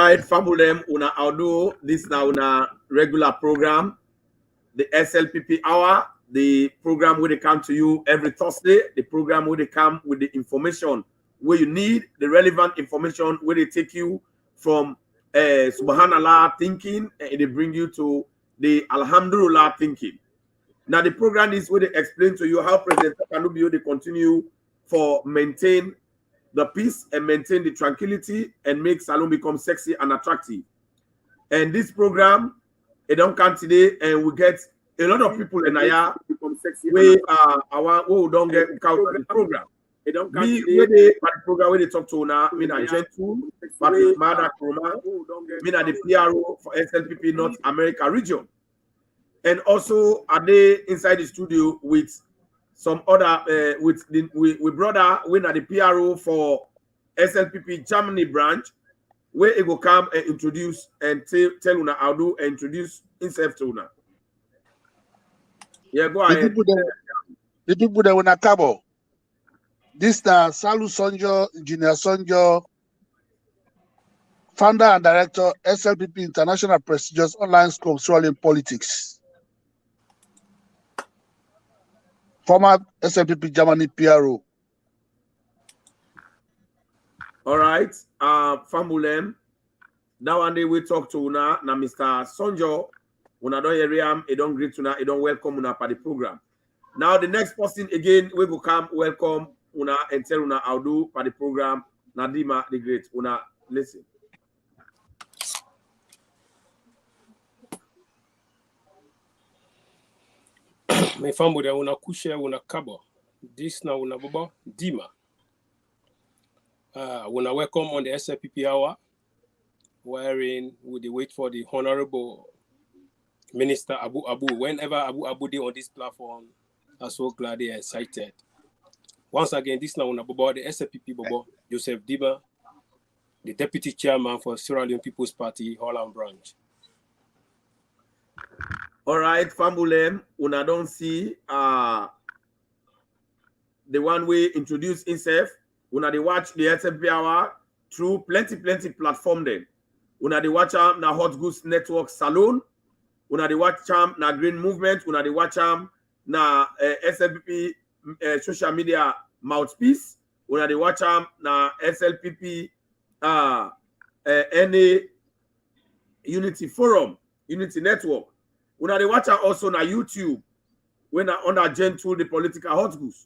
right, Fabulem, una audio. This now una regular program, the SLPP Hour, the program where they come to you every Thursday, the program where they come with the information where you need, the relevant information where they take you from Subhanallah thinking and they bring you to the Alhamdulillah thinking. Now the program is where they explain to you how President Kanubio they continue for maintain the peace and maintain the tranquility and make Salon become sexy and attractive. And this program, it don't come today, and we get a lot of people in Aya we don't get out of the program. It don't come today, the program where they talk to now, me na Gentle, Patrick Mada Kuruma, me na the PRO for SLPP North America region. And also are they inside the studio with some other with brother we na the PRO for SLPP Germany branch, where it will come and introduce and tell una how do and introduce himself to una. Yeah, go ahead. The people that wanna cabo. This Salu Sonjo, Engineer Sonjo, founder and director, SLPP International Prestigious Online School of Australian Politics. Former SLPP Germany PRO. All right, Fambulem. That one day we talk to una na Mr. Sonjo. Una don't hear him, he don't greet una, he don't welcome una for the program. Now the next person again we will come welcome una and tell una how do for the program. Nadima the Great. Una listen. My family una kushe una kabo. This na una bobo Dima. Una welcome on the SLPP Hour, wherein we wait for the Honorable Minister Abu Abu. Whenever Abu Abu is on this platform, I'm so glad and excited. Once again, this now una bobo the SLPP bobo Joseph Diba, the Deputy Chairman for Sierra Leone People's Party Holland Branch. All right, Fambulem, una don't see the one way introduce himself. Una they watch the SLPP Hour through plenty platform then. Una they watch na Hot Goose Network Salon. Una they watch na Green Movement. Una they watch na SLPP social media mouthpiece. Una they watch na SLPP NA Unity Forum, Unity Network. Una they watch also na YouTube when under Gentle the political hot goose.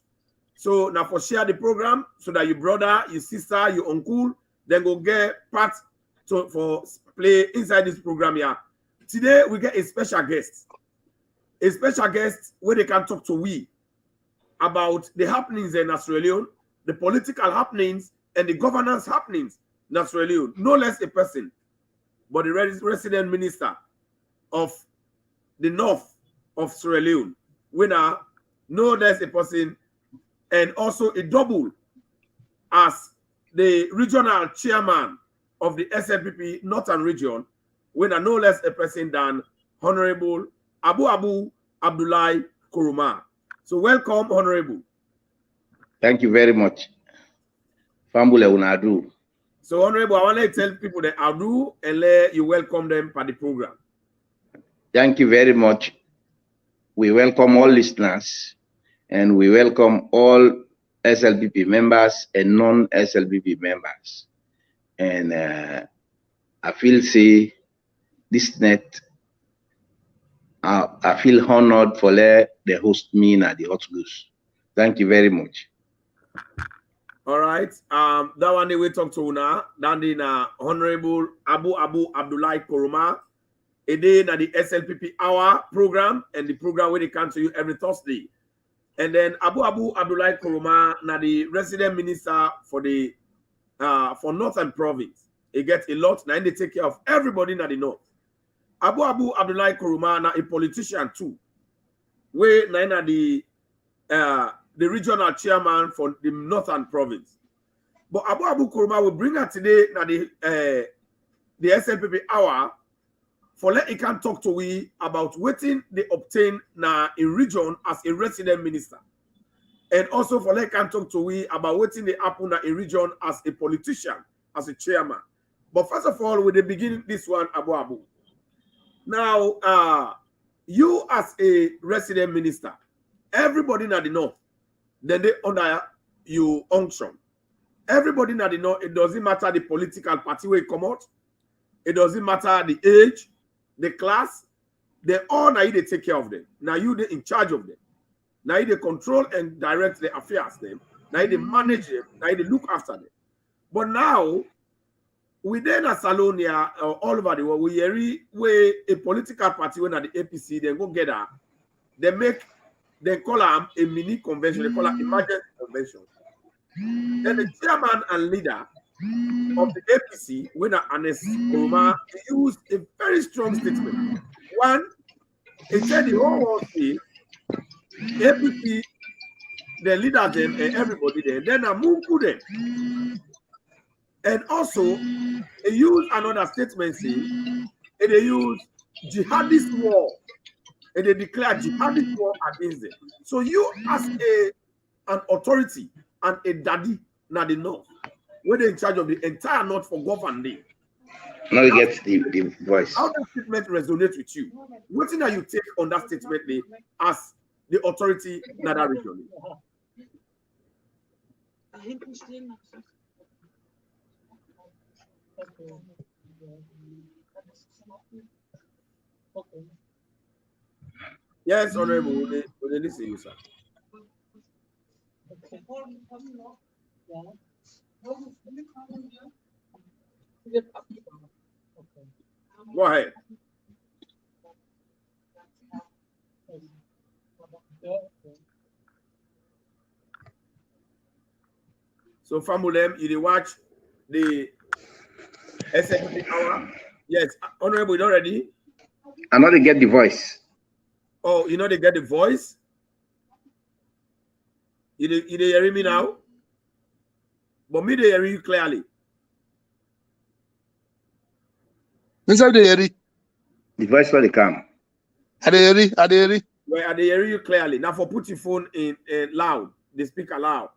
So now for share the program so that your brother, your sister, your uncle, then go get part for play inside this program here. Today we get a special guest. A special guest where they can talk to we about the happenings in Sierra Leone, the political happenings and the governance happenings in Sierra Leone. No less a person, but the resident minister of the north of Sierra Leone. Winner, no less a person, and also a double as the regional chairman of the SLPP Northern Region, winner no less a person than Honorable Abu Abdullahi Kuruma. So welcome, Honorable. Thank you very much. Fambule Unadu. So Honorable, I want to tell people that Adu and let you welcome them for the program. Thank you very much. We welcome all listeners and we welcome all SLPP members and non-SLPP members. And I feel this net, I feel honored for the host me at the Hot Goose. Thank you very much. All right. That one day we talk to now. Then Honorable Abu Abdullahi Kuruma. A day na the SLPP Hour program and the program where they come to you every Thursday. And then Abu Abdullahi Kuruma na the resident minister for the for Northern Province. He gets a lot now and they take care of everybody in the north. Abu Abdullahi Kuruma na a politician too. Where na the regional chairman for the Northern Province. But Abu Kuruma will bring her today na the SLPP Hour for let he can talk to we about waiting they obtain na a region as a resident minister. And also for let can talk to we about waiting they happen na a region as a politician, as a chairman. But first of all, with the beginning, this one, Abu. Now, you as a resident minister, everybody in the north, then they under you unction. Everybody in the north, it doesn't matter the political party where you come out, it doesn't matter the age, the class, they all now they take care of them. Now you they in charge of them. Now they control and direct the affairs them. Now they manage them. Now they look after them. But now, within a Salonia all over the world, we hear where a political party when at the APC, they go get her, they call them a mini convention, they call it emergency convention. Then the chairman and leader of the APC, when Anes Kuruma, used a very strong statement. One, he said the whole world see APC, the leaders them and everybody there, then a Munku them. And also, they use another statement saying, and they use jihadist war, and they declare jihadist war against them. So you as an authority and a daddy now the north, where they're in charge of the entire north for governing. Now you get the voice. How that statement resonates with you? What thing that you take on that statement as the authority in that region? Yes, Honorable, we listen to you, sir. Go ahead. So, Famulem, you watch the SLP Hour? Yes, Honorable, you not ready? I know they get the voice. Oh, you know they get the voice? You hear me now? But me, they hear you clearly. Mr. Adeyeri. The voice for the come. Adeyeri. Well, they hear you clearly. Now, for put your phone in loud, the speaker loud.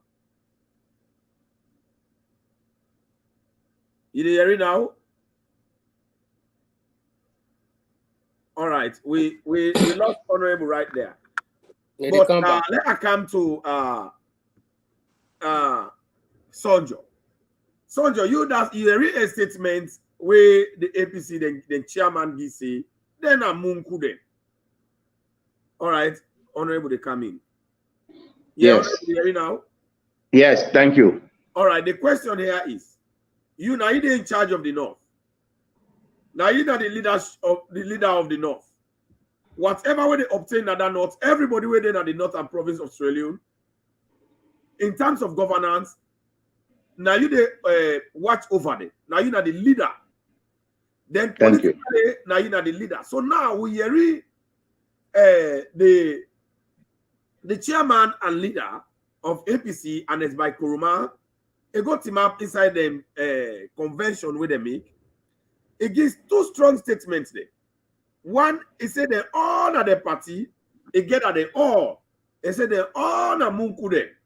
You hear it now? All right, we lost Honorable right there. Yeah, But let us come to Sonjo. Sonjo, you read a statement where the APC, the chairman, DC, then a Munku then. All right, Honorable, they come in. Yeah, Yes. you hear it now? Yes, thank you. All right, the question here is, you now you're in charge of the North. Now you're the leader of the North. Whatever way they obtain at the North, everybody within the Northern province of Sierra Leone, in terms of governance, now you they watch over them. Now you're the leader. Then politically, now you're the leader. So now we hear the chairman and leader of APC, and it's by Kuruma, it got him up inside the convention with they make. It gives two strong statements there. One, he said they all at the party, he get at the all. He said they all are Munku there.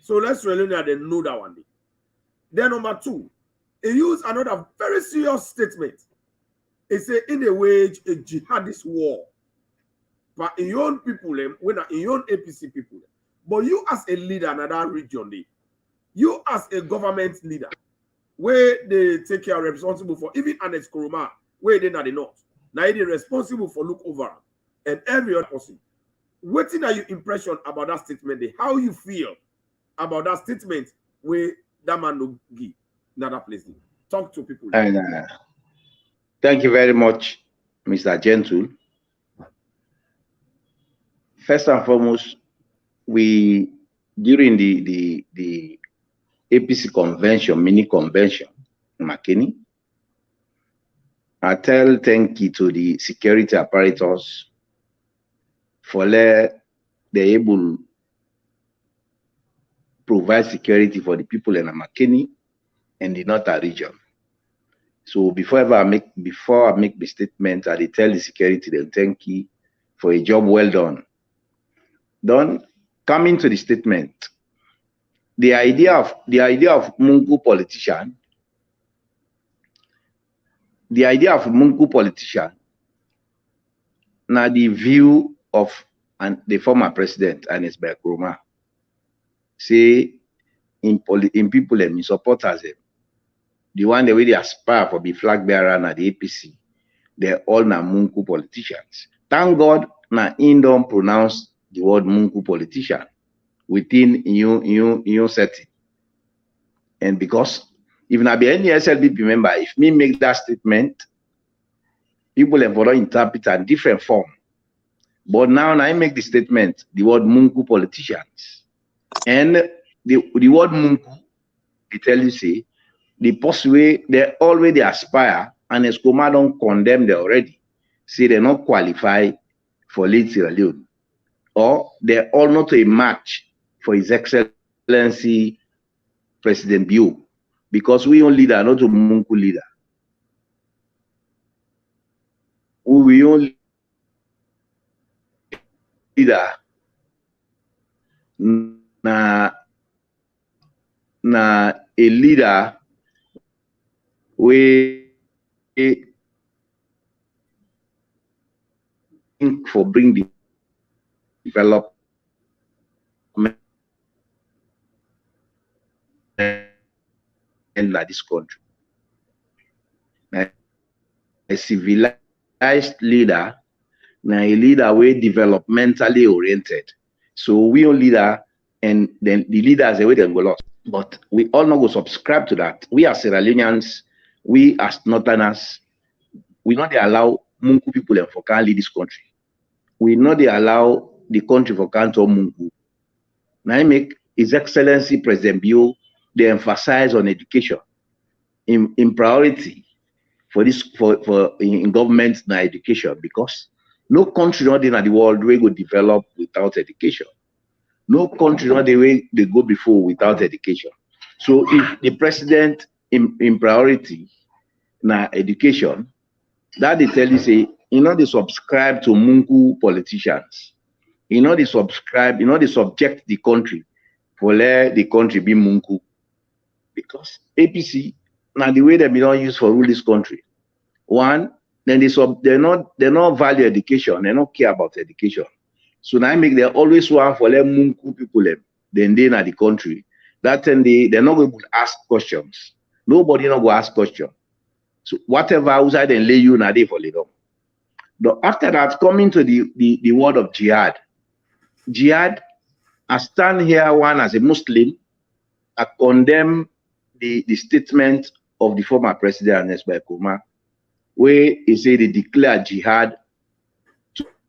So let's really know that one. Then number two, he used another very serious statement. He said, in a wage a jihadist war. But in your own people, when in your own APC people, but you as a leader in that region, you as a government leader, where they take care responsible for even Anes Kuruma, where they are the north. Now they responsible for look over and every other person. What are your impression about that statement? How you feel about that statement where that man no give another place? Talk to people. And thank you very much, Mr. Gentle. First and foremost, we during the APC convention, mini convention in McKinney, I tell thank you to the security apparatus for they able provide security for the people in McKinney and the northern region. So before I make the statement, I tell the security them thank you for a job well done. Coming to the statement, the idea of Mungu politician the idea of Munku politician, now the view of the former president and his Nkrumah, say in people in supporters, the one the way they aspire for be flag bearer and the APC, they're all na Munku politicians. Thank God na in don't pronounce the word Munku politician within your setting. And because if I be any SLPP member, if me make that statement, people have already interpret a different form. But now I make the statement, the word Munku politicians. And the word Munku, they tell you, say, the post way they already aspire, and Escoma don't condemn them already. Say they're not qualified for lead Sierra Leone. Or they're all not a match for His Excellency President Bio. Because we only leader, not a Munku leader. We only leader na a leader we think for bring the development in this country. A civilized leader, now a leader way developmentally oriented. So we all leader, and then the leaders the way they go lost. But we all not go subscribe to that. We as Sierra Leoneans, we as Northerners, we not they allow Munku people and for can lead this country. We not they allow the country for can to Munku. Now I make His Excellency President Bio, they emphasize on education in priority for this for in government na education, because no country not in the world will go develop without education. No country not the way they go before without education. So if the president in priority na education, that they tell you say, they subscribe to Munku politicians. They subscribe, they subject the country for let the country be Munku. Because APC, now the way they be not used for rule this country. One, then they not value education, they don't care about education. So now I make they always want for let Munku people then they na the country. That time they're not going to ask questions. Nobody not go ask questions. So whatever outside and lay you na they for little. But after that, coming to the word of jihad. Jihad, I stand here one as a Muslim, I condemn the statement of the former president Slpp Hour, where he said they declare jihad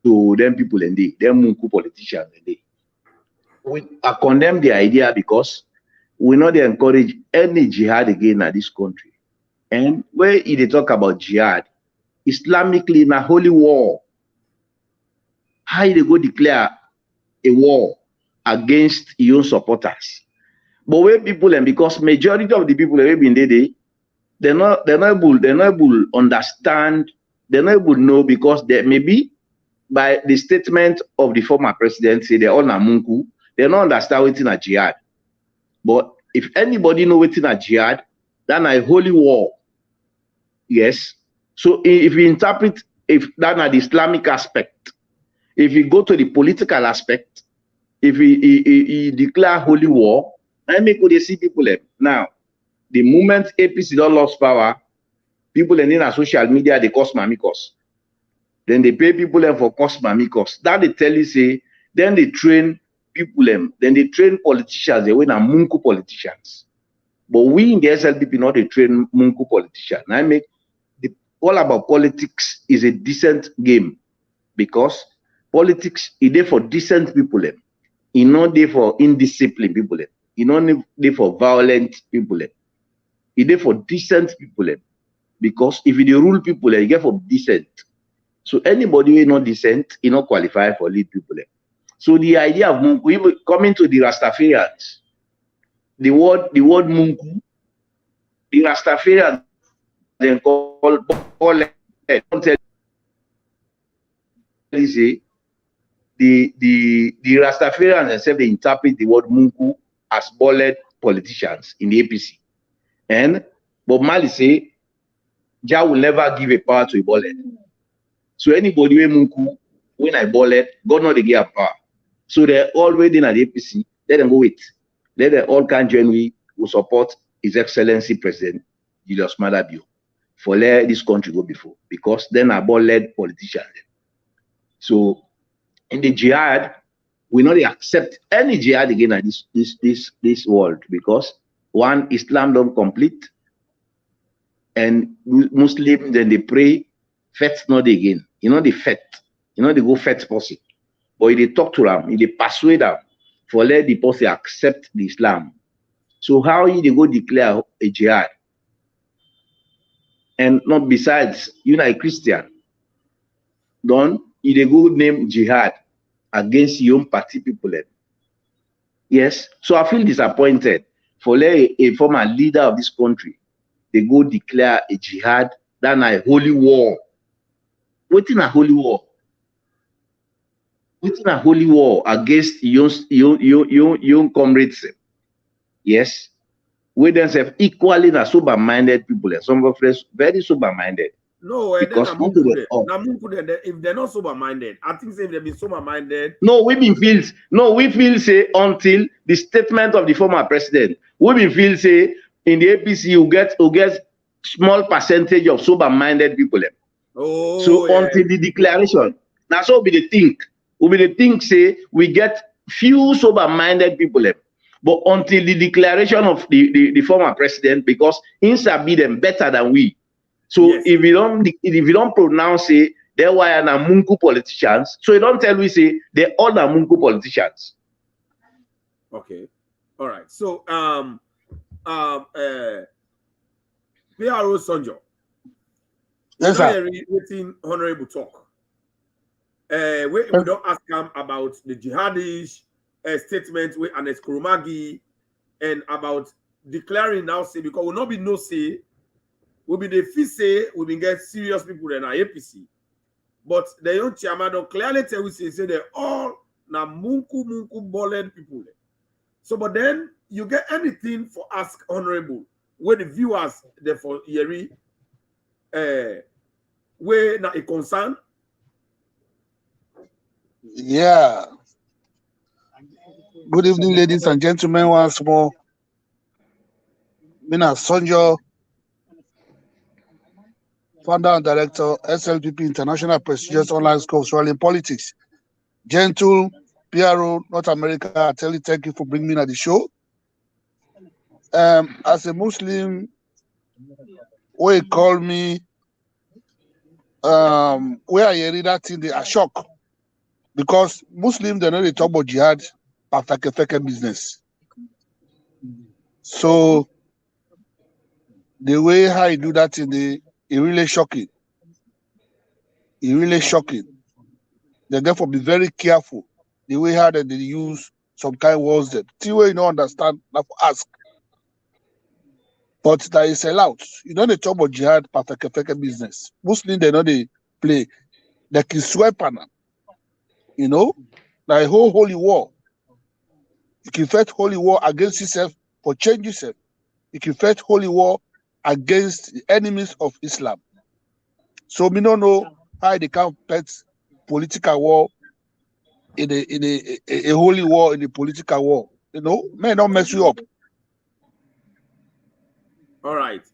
to them people and them Munku politicians and I condemn the idea because we know they encourage any jihad again in this country. And where they talk about jihad, Islamically in a holy war, how they go declare a war against your supporters? But where people, and because majority of the people have been there, they're not able to understand, they're not able to know, because they maybe by the statement of the former president say they're all Namunku, they don't understand what's in a jihad. But if anybody know what's in a jihad, then a holy war. Yes. So if you interpret if that at the Islamic aspect, if you go to the political aspect, if he declare holy war, I make what they see people now. The moment APC don't lost power, people in our social media they cost mamikos. Then they pay people for cost mamikos. That they tell you say, then they train people then they train politicians, they win a Munku politicians. But we in the SLPP not they train Munku politicians. I make all about politics is a decent game, because politics is there for decent people. It's not there for indisciplined people. It's not there for violent people. It's there for decent people. Because if you rule people, you get for decent. So anybody who is not decent, is not qualified for lead people. So the idea of Munku, coming to the Rastafarians, the word Munku, the Rastafarians then call the Rastafarians themselves, they interpret the word Munku as ballad politicians in the APC. And Bob Marley say Jah will never give a power to a bullet. So anybody when I bullet, God not they give a power. So they're all waiting at the APC. Let them go wait. Let them all can join we who support His Excellency President Julius Maada Bio for let this country go before, because then are led politicians. So in the jihad, we not accept any jihad again at this world, because one, Islam don't complete, and Muslims then they pray, fet not again. You know the fet, you know they go fet person, but they talk to them, they persuade them for let the person accept the Islam. So how they go declare a jihad? And not besides, you know, a Christian, don't they go name jihad against your own party people? Yes. So I feel disappointed for a former leader of this country. They go declare a jihad, than a holy war. Waiting a holy war. Waiting a holy war against your comrades. Yes. We themselves equally are sober-minded people, and some of us very sober-minded. No, because if they're not sober-minded, I think if they've been sober-minded. No, we feel say until the statement of the former president, we feel say in the APC you get small percentage of sober-minded people. Oh, so yeah. Until the declaration, now so we the think say we get few sober-minded people. But until the declaration of the former president, because he sabi them better than we. So yes. if you don't pronounce it, they were Namunku politicians. So you don't tell me say they're all Namunku politicians. Okay, all right. So PRO Sonjo. Yes, sir. Waiting honorable talk. We don't ask him about the jihadists. Statement with an Eskurumagi and about declaring now say, because will not be no say, will be the fee say we will get serious people in our APC. But the young chairman don't clearly tell we say they're all na munku bolen people. So but then you get anything for ask honorable where the viewers therefore Yeri where na a concern. Yeah. Good evening, ladies and gentlemen. Once more, Mina Sonjo, founder and director, SLPP International Prestigious Online School of Australian Politics. Gentle PRO North America, I tell you, thank you for bringing me on the show. As a Muslim, we call me, where I read that thing, they are shocked. Because Muslims, they know they talk about jihad. Fake business. So the way how you do that it really shocking. It really shocking. They therefore be very careful the way how they use some kind of words that the way you don't understand, not ask. But that is allowed. You know they talk about jihad fake business. Muslims they know they play. They can sweep on them. You know, like a whole holy war. You can fight holy war against yourself for change yourself. You can fight holy war against the enemies of Islam. So we don't know how they can fight political war in a holy war in the political war. You know, may not mess you up. All right.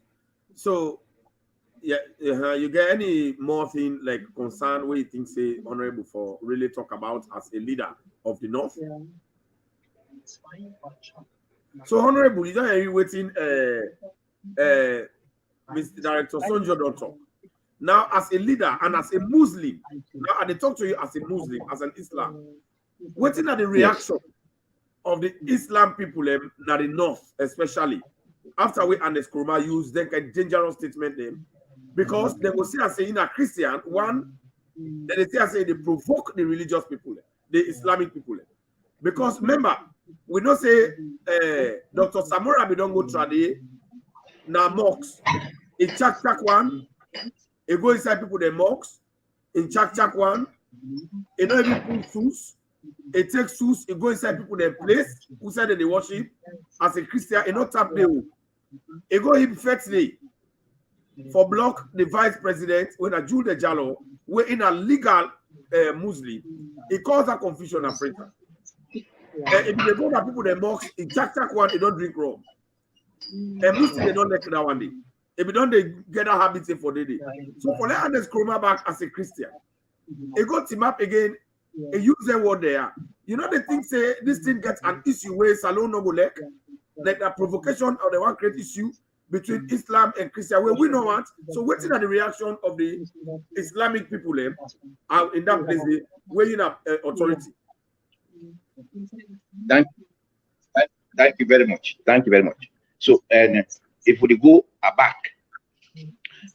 So yeah, you get any more thing like concern where you think say honorable for really talk about as a leader of the North? Yeah. So honorable, you don't hear waiting Mr. Director Sonjo don't talk. Now as a leader and as a Muslim, now I talk to you as a Muslim, as an Islam, waiting at the reaction of the Islam people in the North, especially after we and the Skurma use them kind of dangerous statement them, because they will see us saying a Christian one, then they say as they provoke the religious people, the Islamic people. Because remember, we don't say Dr. Samora we don't go trade now mocks in chak one, it go inside people the mocks in chak one, it don't even put sus, it takes sus, it go inside people their place who said that they worship as a Christian, it not tap the it go him first day. for block the vice president when a Jude Jallo, we're in a legal Muslim, it causes a confusion in Africa. If they go to people, the box, in Jack one, they don't drink rum. And Muslim, they don't like that one day. If you don't, they get a habit for the day. So for let us come back as a Christian. It got him up again, a use the word there. You know, the thing say this thing gets an issue where Salon no go like the provocation or the one great issue between Islam and Christian, where we know what. So waiting at the reaction of the Islamic people in that place, where you have authority. Thank you very much. Thank you very much. So, if we go back,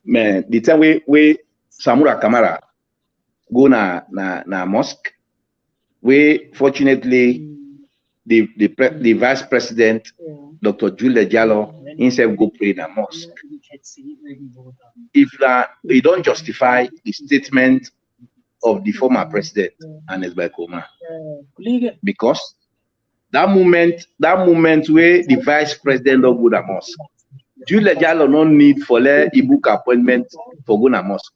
man, the time we Samura Kamara go na mosque, we fortunately the vice president Dr. Julia Jallo himself go pray in a mosque. If they don't justify the statement of the former president and his Bakoma, because that moment where the vice president don't go to mosque, Julia Jallo no need for a book appointment for go to mosque.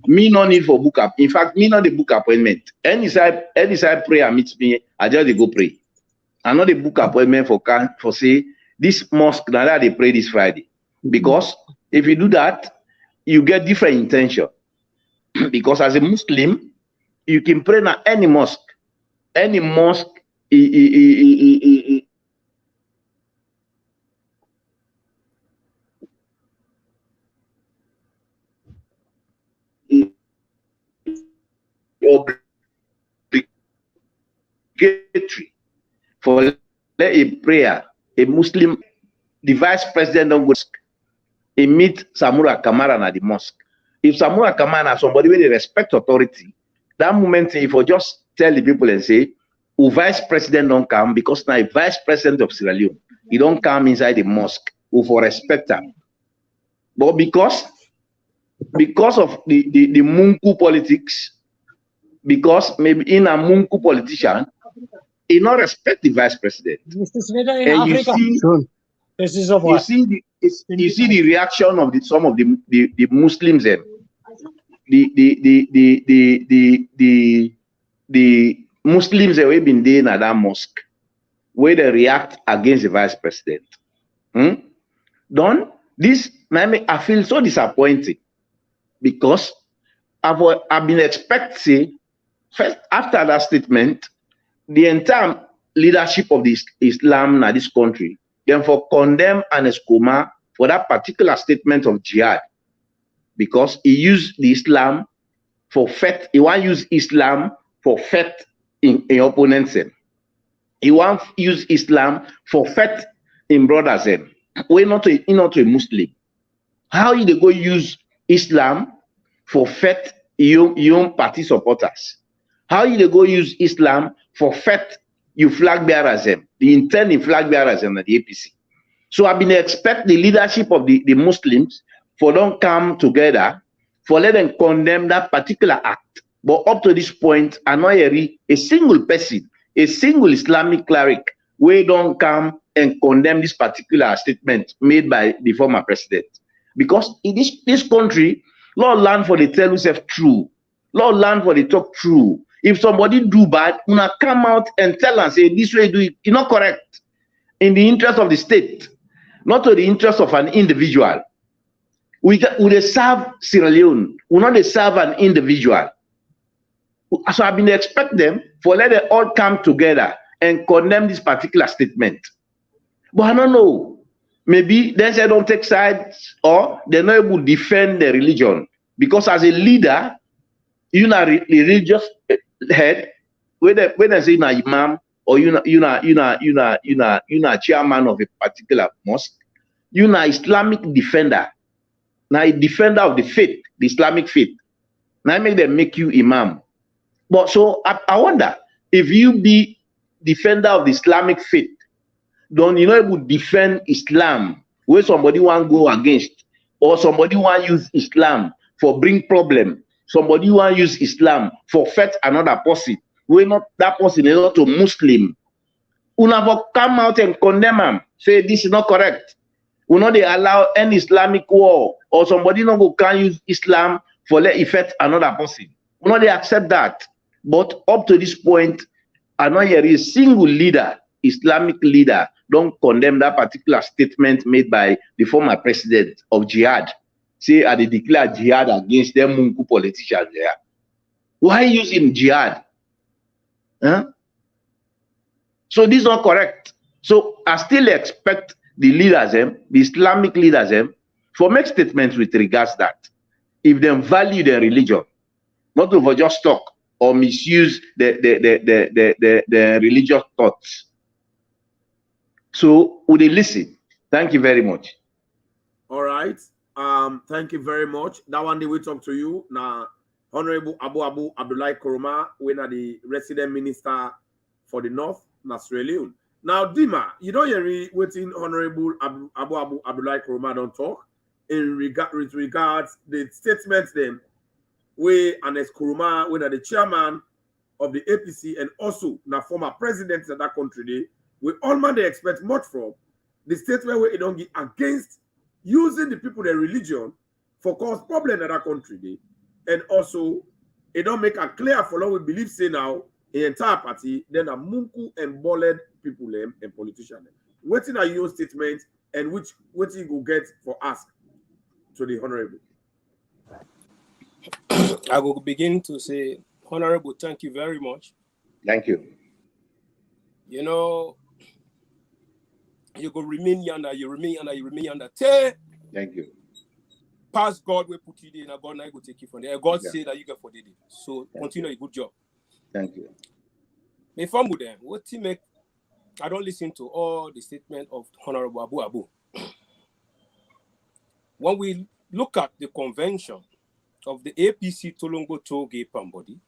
Me no need for book up. In fact, me not the book appointment. Any side prayer meets me, I just go pray. I not the book appointment for say this mosque now that they pray this Friday. Because if you do that, you get different intention. Because as a Muslim, you can pray na any mosque. Any mosque obligatory for a prayer. A Muslim, the vice president don't go he meet Samura Kamara at the mosque. If Samura Kamara, somebody with respect authority, that moment if you just tell the people and say, "Oh, vice president don't come because now vice president of Sierra Leone, he don't come inside the mosque who for respect him." But because of the Munku politics, because maybe in a Munku politician, he not respect the vice president. And you see the reaction of some of the Muslims and the Muslims that have been there in that mosque where they react against the vice president. Don't this I feel so disappointed because I've been expecting first after that statement the entire leadership of the Islam in this country then for condemn and Eskoma for that particular statement of jihad because he used the Islam for faith. He want to use Islam for faith in opponents. He want to use Islam for faith in brothers. We're not a Muslim. How you they go use Islam for faith your party supporters? How you they go use Islam for faith you flag bearers the intent in flag bearers and the APC? So I've been expect the leadership of the Muslims for don't come together for let them condemn that particular act. But up to this point, I know a single person, a single Islamic cleric, we don't come and condemn this particular statement made by the former president. Because in this country, Lord land for the tell yourself true. Lord land for the talk true. If somebody do bad, una come out and tell and say this way do it, it's not correct. In the interest of the state, not to the interest of an individual. We serve Sierra Leone, we not serve an individual. So I've been expect them for let them all come together and condemn this particular statement. But I don't know. Maybe they say don't take sides or they're not able to defend their religion. Because as a leader, you're not a religious head, when they say you're imam or you're not chairman of a particular mosque, you're not Islamic defender. Now a defender of the faith, the Islamic faith. Now make them make you imam. But so I wonder if you be defender of the Islamic faith, don't you know able to defend Islam where somebody want go against, or somebody want use Islam for bring problem, somebody want use Islam for fight another person, where not that person is not a Muslim. You never come out and condemn him, say this is not correct. will not they allow any Islamic war or somebody not go can use Islam for let affect another person. Will not they accept that? But up to this point, I know here is single leader, Islamic leader, don't condemn that particular statement made by the former president of jihad. Say, they declare jihad against them Mungu politicians there. Why using jihad? Huh? So this is not correct. So I still expect the leaders, the Islamic leaders, for make statements with regards that. If they value their religion, not to just talk or misuse the religious thoughts. So would they listen? Thank you very much. All right. Thank you very much. That one day we talk to you now. Honorable Abu Abdullah Koroma, when are the resident minister for the North, Sierra Leone. Now, Dima, you don't hear waiting Honorable Abu Abdullah Koroma don't talk in regards the statements them we and as Koroma, when are the chairman of the APC and also the former president of that country, we all man they expect much from the statement where it don't get against using the people their religion for cause problem in that country. And also, it don't make a clear for what we believe say now, the entire party, then a munku and bolled people and politicians. Waiting are your statement and which you go get for us to the Honorable. I will begin to say, Honorable, thank you very much. Thank you. You know, you go remain yonder, you remain yonder. Thank you. Past God will put you there, and God now will take you from there. God Yeah. say that you get for the day. So continue a good job. Thank you. Me family them, what he make? I don't listen to all the statement of Honorable Abu. When we look at the convention of the APC Tolongo Toge Pambodi,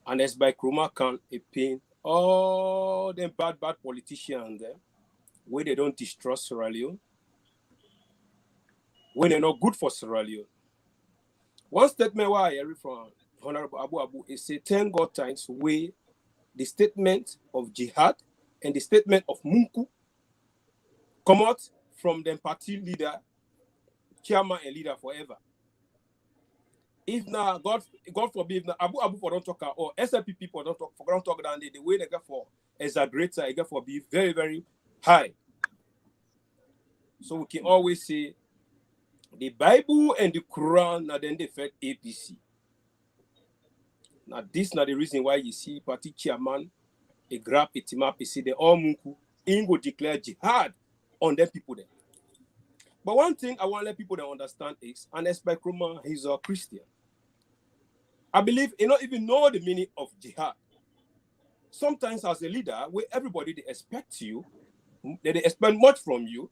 and as by Kroma can a pain all them bad politicians there, where they don't destroy Sierra Leone, when they're not good for Sierra Leone. One statement why I hear from Honorable Abu is say 10 God times where the statement of jihad and the statement of Munku come out from the party leader, chairman and leader forever. If now God forbid now Abu for don't talk or SLP people don't talk down the way they get for exaggerate, they get for be very, very high. So we can always say the Bible and the Quran now then they affect APC. Now this not the reason why you see party chairman a grab a team up, see the all munku go declare jihad on them people there. But one thing I want to let people to understand is, and expect Roma, he's a Christian. I believe you don't even know the meaning of jihad. Sometimes as a leader, where everybody they expect you, they expect much from you,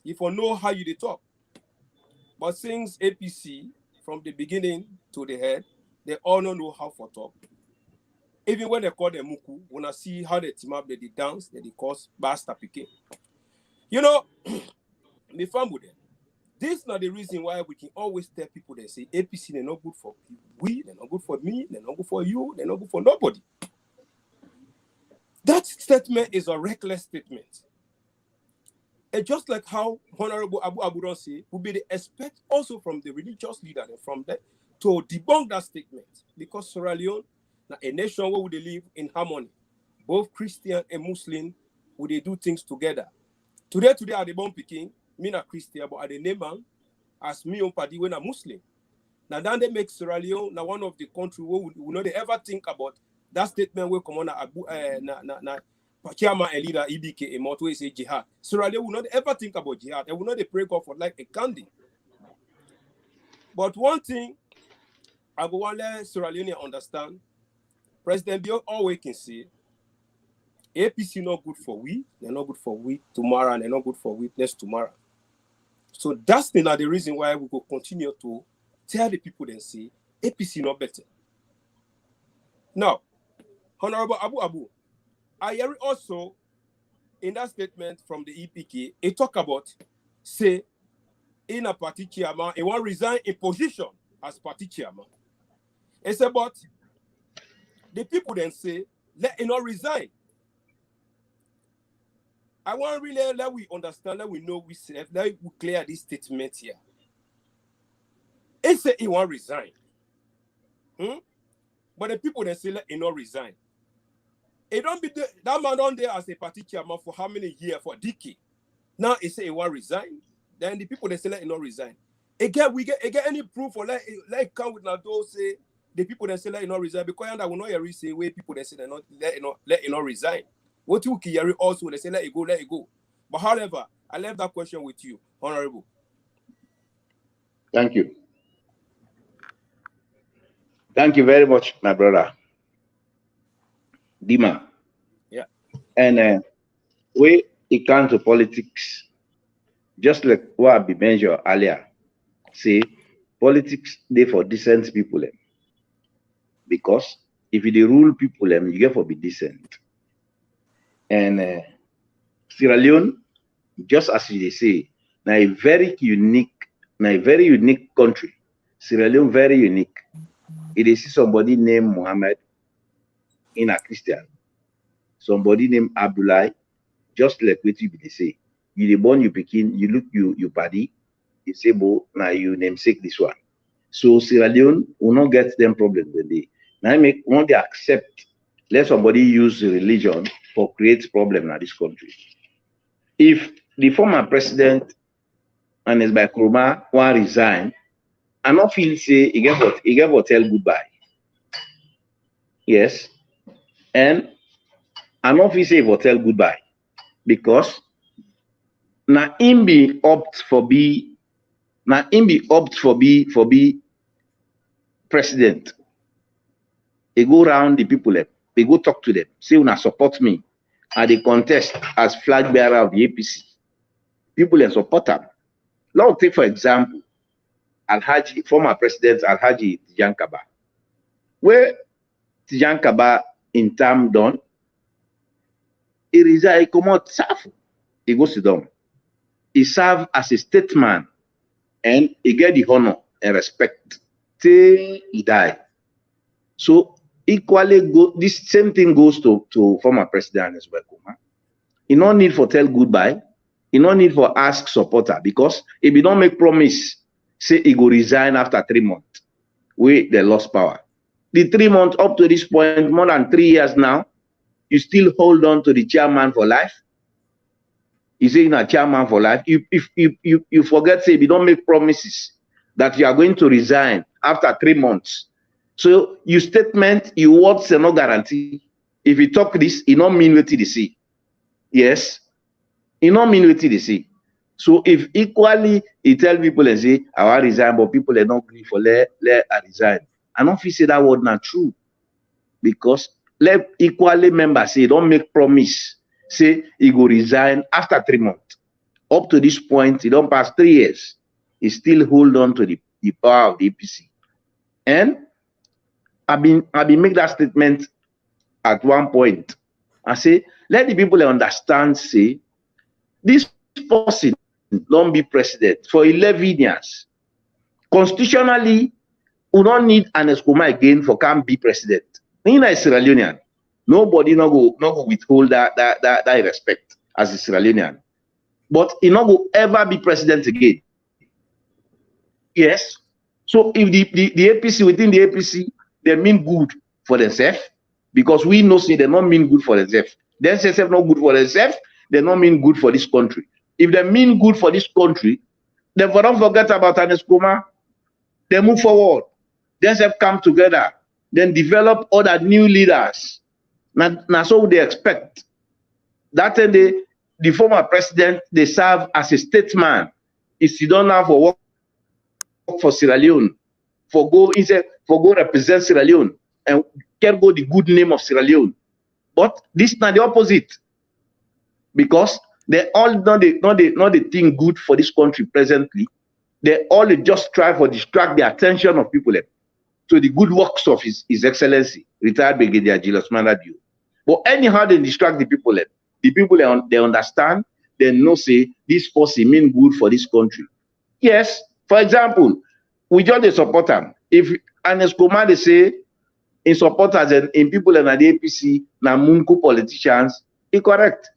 if you know how you they talk. But since APC, from the beginning to the head, they all don't know how to talk. Even when they call them muku, when I see how they team up, they dance, they cause basta pique. You know, me family them. This is not the reason why we can always tell people they say APC they're not good for we, they're not good for me, they're not good for you, they're not good for nobody. That statement is a reckless statement. And just like how Honorable Abu don't say, would be the expect also from the religious leader and from them to debunk that statement. Because Sierra Leone, a nation where would they live in harmony. Both Christian and Muslim, would they do things together. Today are the born picking, me not Christian, but are the name as me on party when I'm Muslim. Now then they make Sierra Leone now one of the country where we not ever think about that statement where come on Abu chairman and leader EBK a motto say jihad. Sierra Leone will not ever think about jihad. They will not pray God for like a candy. But one thing I go want to let Sierra Leone understand, President Bill always can say APC not good for we, they're not good for we tomorrow, and they're not good for we next tomorrow. So that's the reason why we will continue to tell the people and say APC not better. Now, Honorable Abu, I hear also in that statement from the EPK, it talk about say in a party chairman, he want resign in position as party chairman. It's about the people then say let him not resign. I want really let we understand, let we know we self, let we clear this statement here. It say he won't resign. But the people they say let he not resign. It don't be that man on there as a party chairman for how many years? For decade. Now he say he won't resign. Then the people they say let he not resign. Again, we get any proof or let come with those say the people they say let he not resign because I will not hear say where people they say they not let he not resign. What you hear also they say let it go. But however, I left that question with you, Honorable. Thank you. Thank you very much, my brother. Dima. Yeah. And we it comes to politics, just like what I be mentioned earlier. Say politics they for decent people. Because if you rule people, you get for be decent. And Sierra Leone, just as they say, now a very unique country. Sierra Leone very unique. If they see somebody named Muhammad in a Christian, somebody named Abdullah, just like what you they say. You the born you begin, you look you party, you say, bo, now you namesake this one. So Sierra Leone will not get them problems the day. Now make when they accept, let somebody use religion for create problem in this country. If the former president and his by Kuruma want resign, I not feel say he get what tell goodbye. Yes. And I not feel say he will tell goodbye because now him be opt for be president. They go around the people, they go talk to them, say una support me. And they contest as flag bearer of the APC. People and support them. Now take for example, Alhaji, former president Alhaji Tijan Kaba. Where Tijan Kaba in term done, he resign, he come out serve. He goes to them. He serve as a statesman and he get the honor and respect till he die. So equally go this same thing goes to former president as well. He no need for tell goodbye. He no need for ask supporter because if he don't make promise, say he go resign after 3 months, we they lost power. The 3 months up to this point, more than 3 years now, you still hold on to the chairman for life. You say you're a chairman for life. If you forget, say if you don't make promises that you are going to resign after 3 months. So your statement, your words are no guarantee. If you talk this, it don't mean what they say. Yes, it don't mean what they say. So if equally he tell people and say I want resign, but people are not agree for let I resign. I don't feel say that word not true because let equally members say don't make promise. Say he go resign after 3 months. Up to this point, he don't pass 3 years. He still hold on to the power of the APC. And I've been make that statement at one point. I say, let the people understand, say, this person don't be president for 11 years. Constitutionally, we don't need an Eskoma again for can be president. In a Sierra Leonean, nobody no go withhold that respect as a Sierra Leonean. But he not go ever be president again. Yes. So if the APC within the APC, they mean good for themselves, because we know say they not mean good for themselves. They say not good for themselves, they not mean good for this country. If they mean good for this country, then don't forget about Eskoma. They move forward. They have come together, then develop other new leaders. Now so they expect. That the former president, they serve as a statesman. If you don't have for work for Sierra Leone, for go represent Sierra Leone and can go the good name of Sierra Leone. But this is not the opposite, because they all not the thing good for this country presently. They all just try for distract the attention of people to the good works of His Excellency, retired Brigadier Julius Maada Bio. But anyhow they distract the people they understand, they know say this policy mean good for this country. Yes, for example, we just support them. If Ernest Koma they say in supporters and in people in the APC, na Munku politicians, it's correct.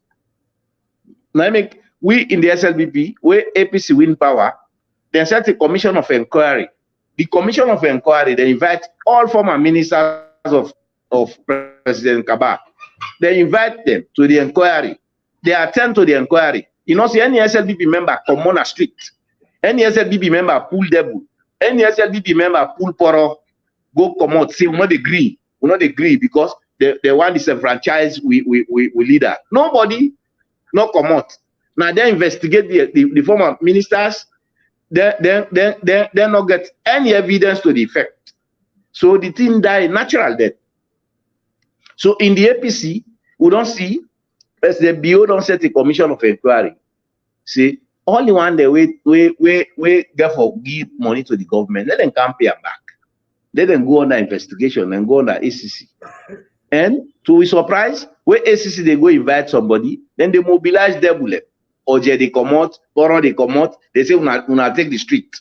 Now make we in the SLPP, where APC win power, they set a commission of inquiry. The commission of inquiry, they invite all former ministers of President Kaba. They invite them to the inquiry. They attend to the inquiry. You know, see any SLPP member come on a street. Any SLPP member pull devil. Any SLPP member pull poro, go come out, say we not agree. We not agree because the one is a franchise we leader. Nobody not come out. Now they investigate the former ministers. They not get any evidence to the effect. So the thing die natural death. So in the APC, we don't see as the BO don't set a commission of inquiry. See, only one day we therefore give money to the government, let them come pay them back. Let them go under investigation and go under ACC. And to be surprised, where ACC they go invite somebody, then they mobilize their bullet. Or they come out, or they come out, they say una take the street.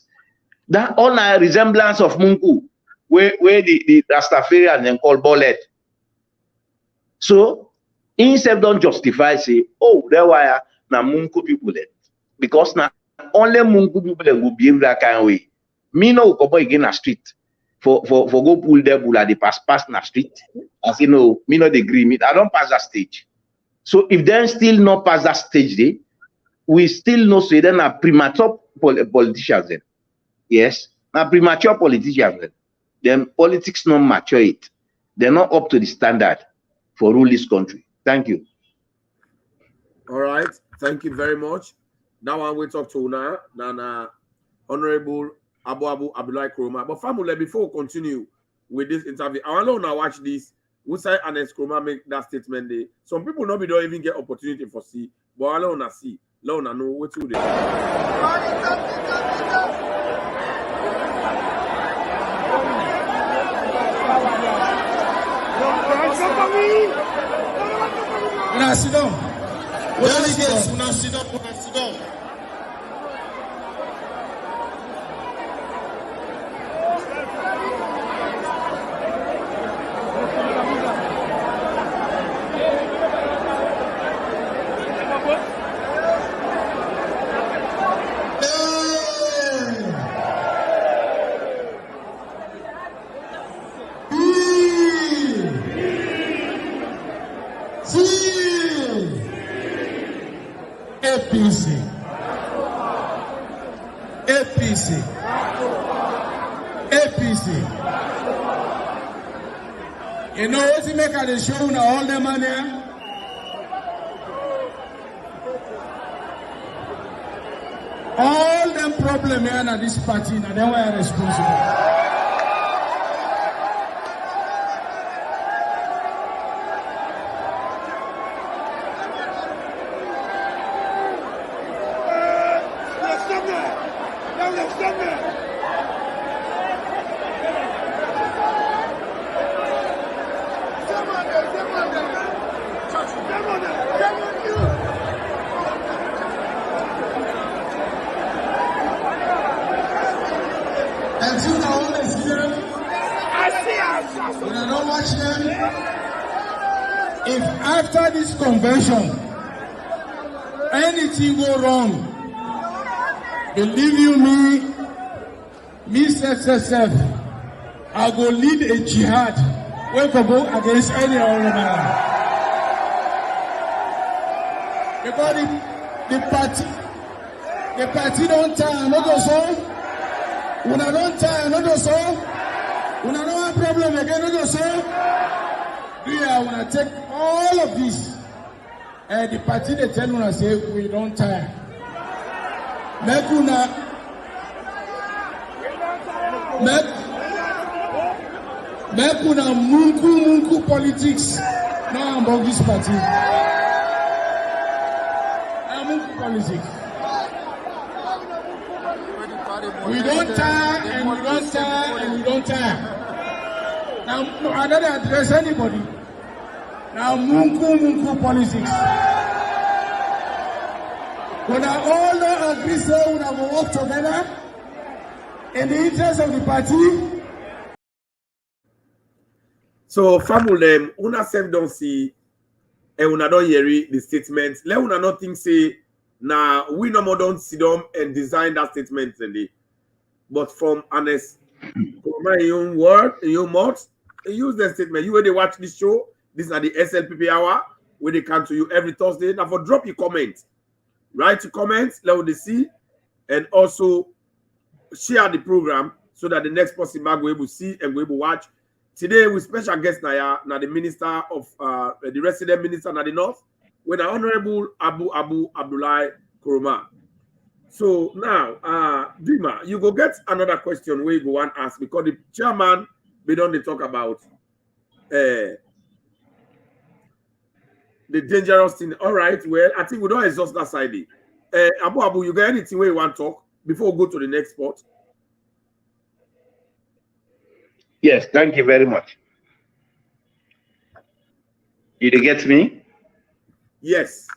That all a resemblance of Mungu, where the Rastafarian then call bullet. So instead don't justify say, oh, there were na Mungu people there. Because now only Mungu people that will behave that kind of way. Me no come again a street for go pull their bull at the pass na street. I say no, me not agree. Me I don't pass that stage. So if they still not pass that stage there, we still know so then are premature politicians then. Yes, now premature politicians then. Then politics not mature it. They're not up to the standard for rule this country. Thank you. All right, thank you very much. Now one we talk to Una, Nana, Honorable Abu Abdullah Kroma. But family, before we continue with this interview, I want to watch this. We say Anes Kroma make that statement there. Some people don't even get opportunity for see, but I want to see. Now know what to do. Now sit down. Delegates, now sit down. Sit down. APC. You know what you make at the show now, all the money? All them problems here at this party, now they were responsible. If after this convention anything go wrong, believe you me SSF, I go lead a jihad when to go against any other man. Because the party don't tire, not so. When I don't tire, not so. When I don't have problem again, not so. I want to take all of this. And the party they tell me, say, we don't tire. Make una munku politics now about this party. Munku politics. We don't tire and we don't tire and we don't tire. Now I don't address anybody. Now munku politics. When I all agree, so we will work together in the interest of the party. So family, una self don't see and una don't hear the statements. Let una not think say Now we no more don't see them and design that statement today. But from honest, from your word, in your mouth, use the statement. You when they watch this show, this is the SLPP hour where they come to you every Thursday. Now for drop your comment, write your comments, let us see, and also share the program so that the next person might go able to see and go able to watch. Today with special guest now the minister of the resident minister in the north, with the Honorable Abu Abdullah Kuruma. So now, Dima, you go get another question where you go and ask because the chairman we don't talk about the dangerous thing. All right, well, I think we don't exhaust that side. Abu, you got anything where you want to talk before we go to the next spot? Yes, thank you very much. Did you get me? Yes.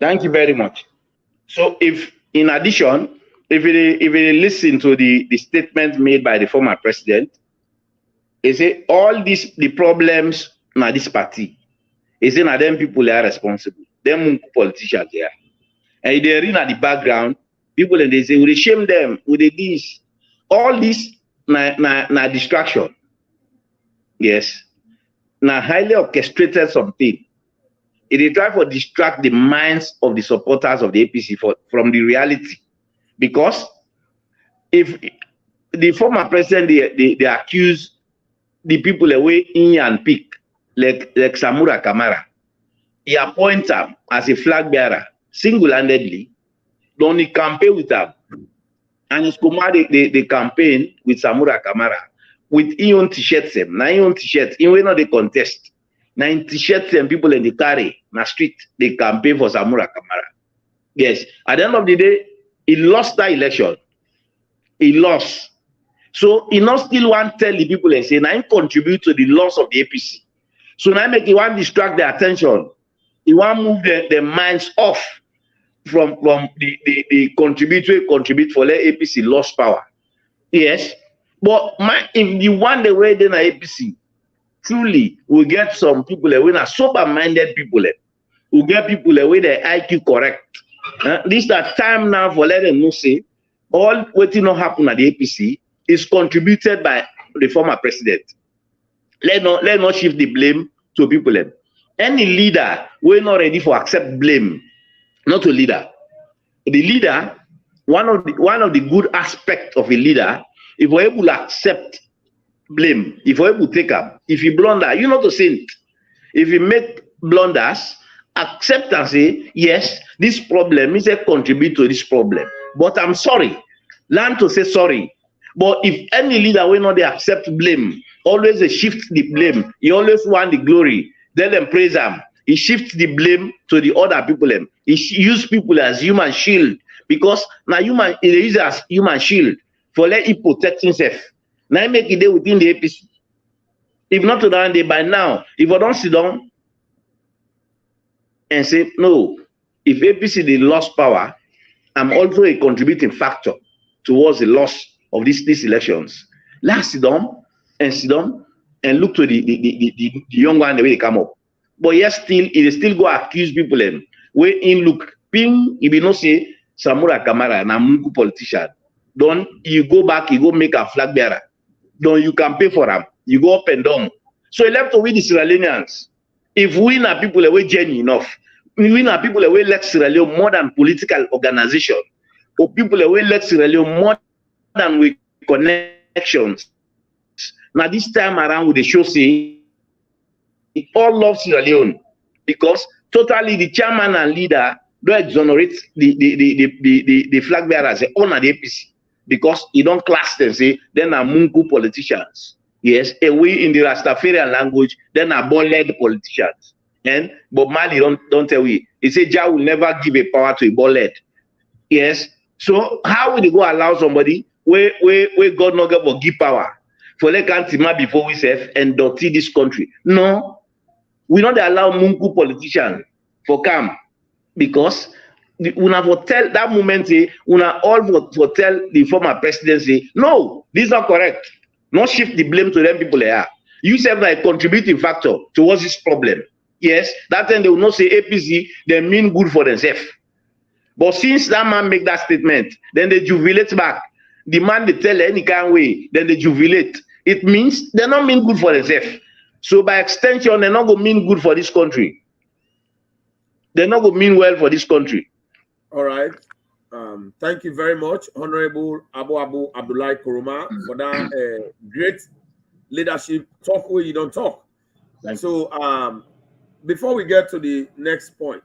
Thank you very much. So if, in addition, if you listen to the statement made by the former president, he say all the problems na this party, he say na them people are responsible, them politicians there. And they read at the background, people and they say, we shame them with this. All this na distraction. Yes. Na highly orchestrated something. It try to distract the minds of the supporters of the APC from the reality. Because if the former president, they accuse the people away in and pick, like Samura Kamara, he appoints him as a flag bearer, single-handedly, don't he campaign with him. And it's the campaign with Samura Kamara, with own t-shirts, na own t-shirts, in not the contest. Now in t-shirts and people in the carry, na street, they campaign for Samura Kamara. Yes, at the end of the day, he lost that election. He lost. So he not still want to tell the people and say, now he contribute to the loss of the APC. So now he want to distract their attention. He want to move their minds off from the contribute for the APC lost power. Yes. But if you want the way then APC, truly we get some people who are sober-minded people. We get people with their IQ correct. This is the time now for letting them know say all what not happen at the APC is contributed by the former president. Let not shift the blame to people. Any leader we're not ready for accept blame, not a leader. The leader, one of the good aspects of a leader, if we're able to accept blame, if we're able to take up, if you blunder, you're not a saint. If you make blunders, accept and say, yes, this problem is a contribute to this problem. But I'm sorry. Learn to say sorry. But if any leader will not accept blame, always shift the blame. He always want the glory. Let them praise him. He shifts the blame to the other people. He use people as human shield because now human he is as human shield for let him protect himself. Now he make it there within the APC. If not to that day by now, if I don't sit down and say no, if APC they lost power, I'm also a contributing factor towards the loss of these elections. Let's sit down and look to the young one the way they come up. But yes, it still go accuse people where in look ping if you not say Samura Kamara and a Mungu politician. Don't you go back, you go make a flag bearer. Don't you can pay for them. You go up and down. So it left to with the Sierra Leoneans. If we are people away genuine enough, we are people away let Sierra Leone more than political organization, or people away let Sierra Leone more than with connections. Now this time around with the show say all love Sierra Leone because totally the chairman and leader don't exonerate the flag bearers on the APC because you don't class them say then are Mungu politicians. Yes, we in the Rastafarian language then are ball-led politicians. And Bob Marley don't tell we. He said Jah will never give a power to a ball-led. Yes. So how will they go allow somebody where God not going to give power for let can't before we serve and dirty this country? No. We don't allow Mungu politicians for come because una for tell that moment say una all for tell the former presidency no, this is not correct. Not shift the blame to them people there. You serve like a contributing factor towards this problem. Yes, that time they will not say APC, they mean good for themselves. But since that man make that statement, then they jubilate back. The man they tell any kind of way, then they jubilate. It means they not mean good for themselves. So by extension, they're not going to mean good for this country. They're not going to mean well for this country. All right. Thank you very much, Honorable Abu Abdullahi Kuruma, for that great leadership talk where you don't talk. So before we get to the next point,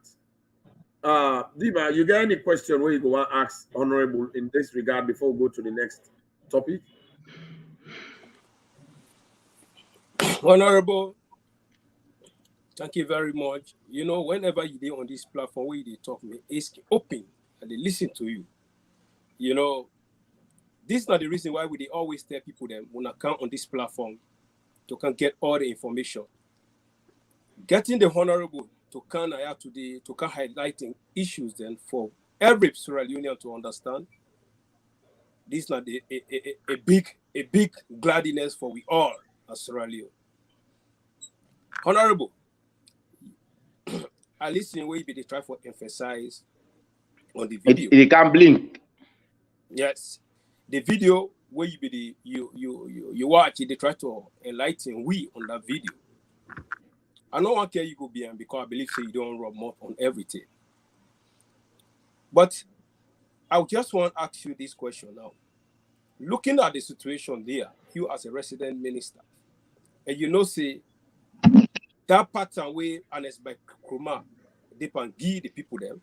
Dima, you got any question where you go and ask Honorable in this regard before we go to the next topic? Honorable, thank you very much. You know, whenever you do on this platform where you talk, me ask open and they listen to you. You know, this is not the reason why we always tell people that when I come on this platform to can get all the information. Getting the Honorable to come here today to come highlighting issues then for every Sierra Leonean to understand. This is not a big gladness for we all as Sierra Leone. Honorable, I listen where they try to emphasize on the video. It can't blink. Yes, the video where you watch it, they try to enlighten we on that video. I don't want to care you go behind because I believe so you don't rub mouth on everything. But I just want to ask you this question now. Looking at the situation there, you as a resident minister, and you know, say that pattern way and it's by Kroma, they can give the people them.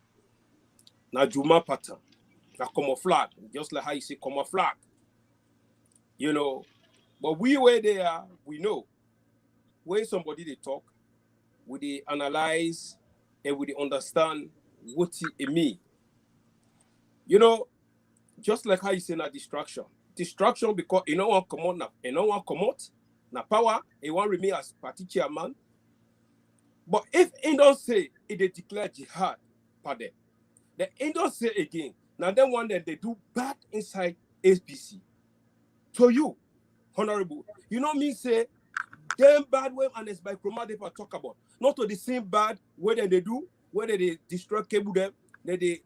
Now Juma pattern, now camouflage, just like how you say camouflage. You know, but we were there, we know when somebody they talk, we they analyze and we they understand what it mean. You know, just like how you say na distraction because you know one come out now, you know one come out now power, you want remain as party chairman. But if he don't say it they declare jihad, pardon, then he don't say again. Now then one day they do bad inside SPC. To you, Honorable, you know me say them bad way and it's by Kroma they talk about. Not to the same bad way that they do, whether they destroy cable them, they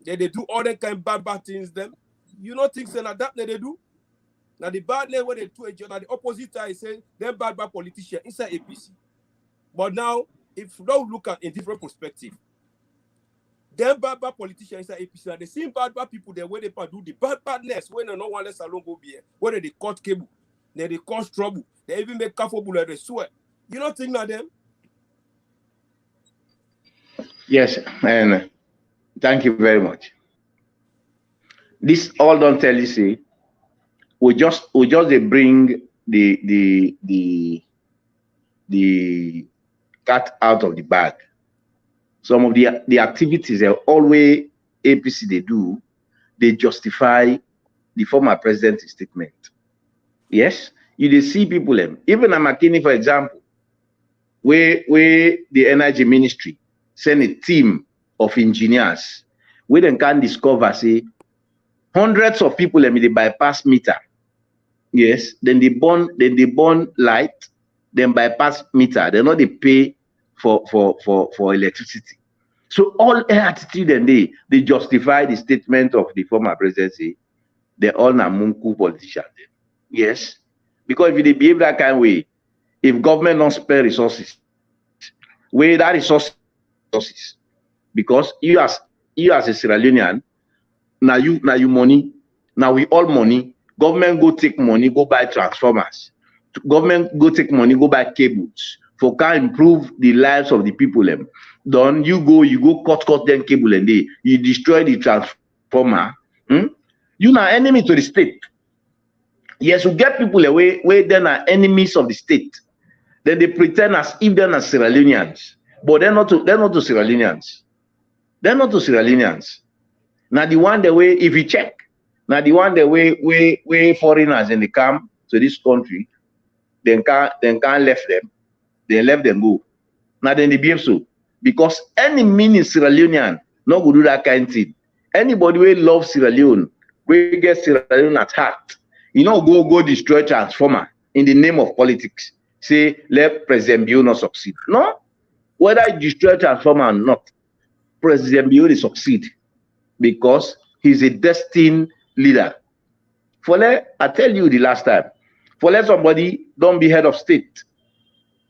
do all that kind of bad things them. You know things like that they do. Now the bad name where they do each other, the opposite side saying them bad politicians inside APC. But now, if you don't look at in different perspective, them bad politicians inside APC are the same bad people there where they do the badness when no one less alone go be here. Whether they cut cable, then they cause trouble, they even make careful bullet, they swear. You don't think that them? Yes, and thank you very much. This all don't tell you see. We just they bring the cat out of the bag. Some of the activities that always APC they do, they justify the former president's statement. Yes, you see people even a McKinney, for example, where the energy ministry send a team of engineers, we then can discover say hundreds of people they bypass meter. Yes, then they burn light, then bypass meter. They know they pay for electricity. So all attitude and they justify the statement of the former presidency. They're all namunku politicians. Yes, because if they behave that kind of way, if government don't spare resources, where that resources, because you as a Sierra Leonean, now you money, now we all money. Government go take money, go buy transformers. Government go take money, go buy cables for can improve the lives of the people. Then you go cut them cable and you destroy the transformer. You are enemy to the state. Yes, you get people away where then are enemies of the state. Then they pretend as if they're not Sierra Leoneans, but they're not to Sierra Leoneans. They're not to Sierra Leoneans. Now the one the way if you check. Now the one the way foreigners in the come to this country, then can't left them. They left them go. Now then they behave so. Because any meaning Sierra Leonean not go do that kind of thing. Anybody who loves Sierra Leone, we get Sierra Leone at heart, you know, go destroy transformer in the name of politics. say let President Bio not succeed. No, whether he destroy transformer or not, President Bio will succeed because he's a destined leader. For let I tell you the last time, for let somebody don't be head of state,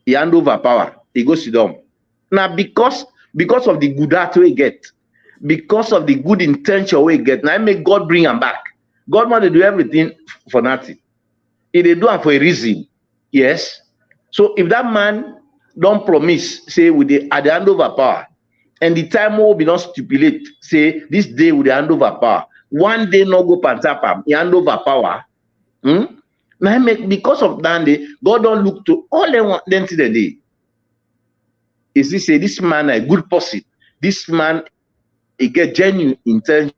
he hand over power, he goes to them. Now because of the good heart we get, because of the good intention we get, now make God bring him back. God want to do everything for nothing. He they do it for a reason. Yes. So if that man don't promise, say with the at the hand over power, and the time will be not stipulate, say this day with the hand over power. One day no go pantapam, he hand over power. Now make because of that day, God don't look to all they want them to the day. Is he say this man a good person? This man he get genuine intention.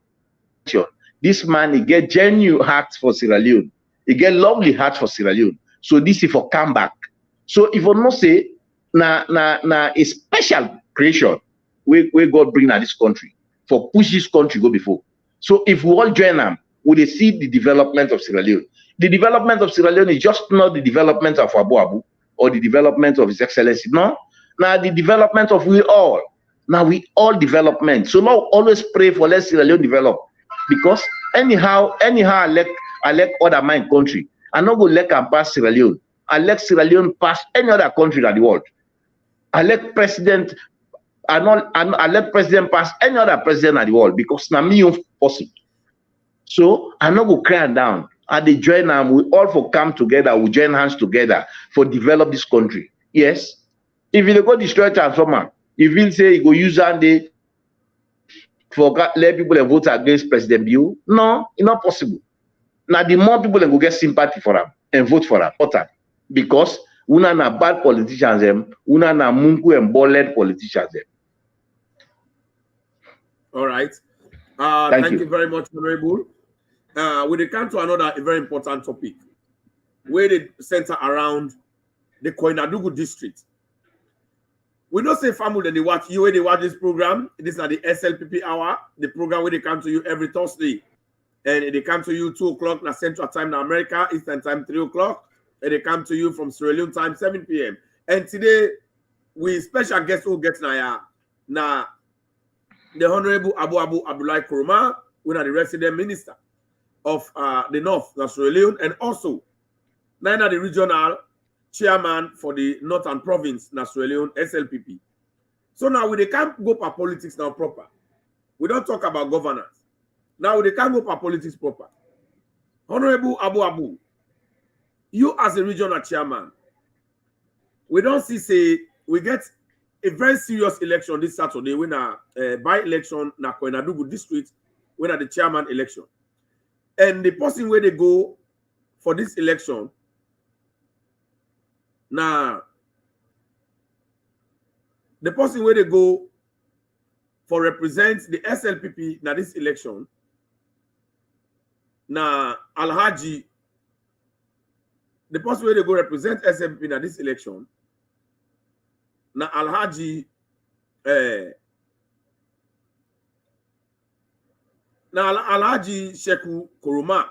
This man he get genuine heart for Sierra Leone. He get lovely heart for Sierra Leone. So this is for comeback. So if you not say na a special creation where God bring at this country for push this country go before. So if we all join them, we will see the development of Sierra Leone. The development of Sierra Leone is just not the development of Abu Abu or the development of His Excellency. No, now the development of we all. Now we all development. So now always pray for let Sierra Leone develop. Because anyhow I like other my country. I not go let them pass Sierra Leone. I let Sierra Leone pass any other country in the world. I let president I let president pass any other president in the world because now me possible. So I not go cry down. And they join them, we all for come together, we join hands together for develop this country. Yes. If you go destroy transformer, if you say you go use and they for let people vote against President Bio, no, it's not possible. Now the more people will get sympathy for them and vote for them, because una na bad politicians them, una na mungu and balled politicians them. All right. Thank you very much, Honorable. We come to another very important topic, where they center around the Koinadugu district. We don't say family they watch you where they watch this program. This is the SLPP Hour, the program where they come to you every Thursday. And they come to you 2 o'clock na Central Time in America, Eastern Time 3 o'clock. And they come to you from Sierra Leone time 7 p.m. And today, we special guest who gets now the Honorable Abu Abdullahi Kuruma, who are the resident minister of the North, Sierra Leone, and also now the regional chairman for the Northern Province, Sierra Leone, SLPP. So now we can't go for politics now proper. We don't talk about governance. Now they can't go for politics proper. Honorable Abu, you as a regional chairman, we don't say we get a very serious election this Saturday when by-election na Koinadugu district when the chairman election. And the person where they go for this election, now the person where they go for represent the SLPP na this election, na Alhaji, the person where they go represent SLPP na this election, na Alhaji Alhaji Sheku Kuruma.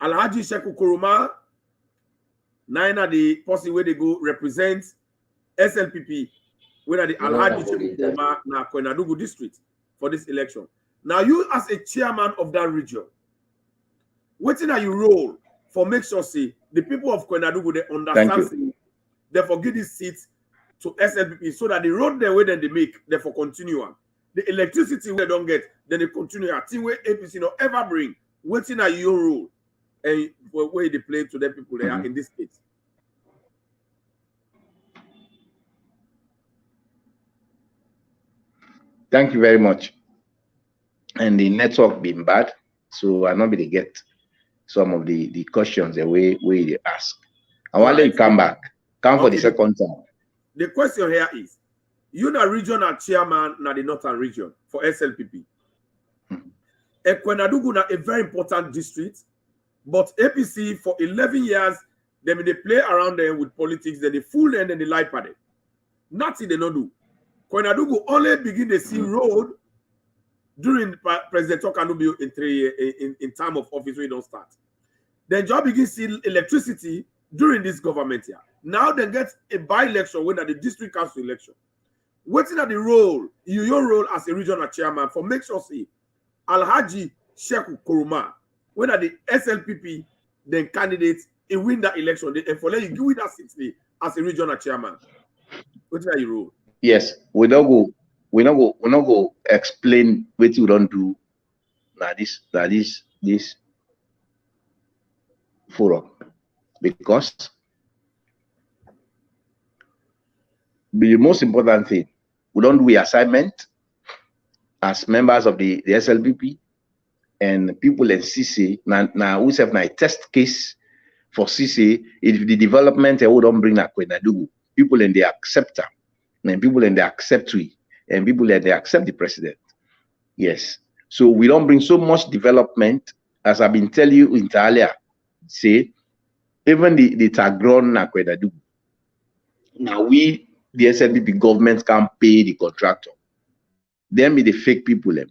Alhaji Sheku Kuruma, na the person where they go represent SLPP, where the Alhaji Sheku Kuruma na Koinadugu district for this election. Now you as a chairman of that region, what are your role for make sure say the people of Koinadugu they understand they forget this seat to SLPP so that the road the way that they make, they for continue on. The electricity we don't get, then they continue. I think where APC no ever bring, waiting at your role and where they play to the people they are in this state. Thank you very much. And the network been bad, so I not be to get some of the questions the way they ask. I want to come back. Come for the second time. The question here is, you the regional chairman na the Northern region for SLPP. Koinadugu na a very important district, but APC for 11 years, they play around there with politics, then they fool them and they lie for them. Nothing they not do. Koinadugu only begin to see road during President Tokanubio in 3 years in time of office we don't start. Then job begin see electricity during this government here. Now they get a by-election when at the district council election. Waiting at the role, your role as a regional chairman for make sure say Alhaji Sheku Kuruma, when at the SLPP, then candidates, he win that election, and for let you give that seat as a regional chairman. What's your role? Yes, we not go explain what you don't do. This forum, because the most important thing, we don't do the assignment as members of the SLPP and people in CC. Now we have a test case for CC. If the development we don't bring that Kwenadugu, people in the accept and people in the accept we, and people in the accept the president. Yes. So we don't bring so much development, as I've been telling you in earlier. Say, even the Tagron na Kwenadugu. Now we, the SLPP government, can pay the contractor. Then be the fake people them.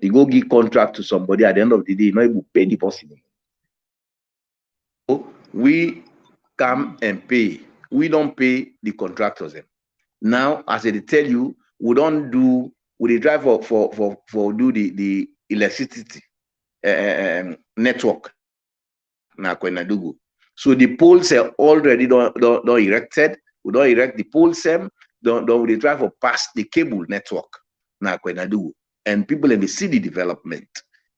They go give contract to somebody at the end of the day, not able to pay the person. So we come and pay. We don't pay the contractors them. Now, as I tell you, we don't do, we drive for do the electricity network na Kwenadugu. So the poles are already don't erected. We don't erect the poles them. Don't we drive for past the cable network na Kwenadugu, and people in the city development.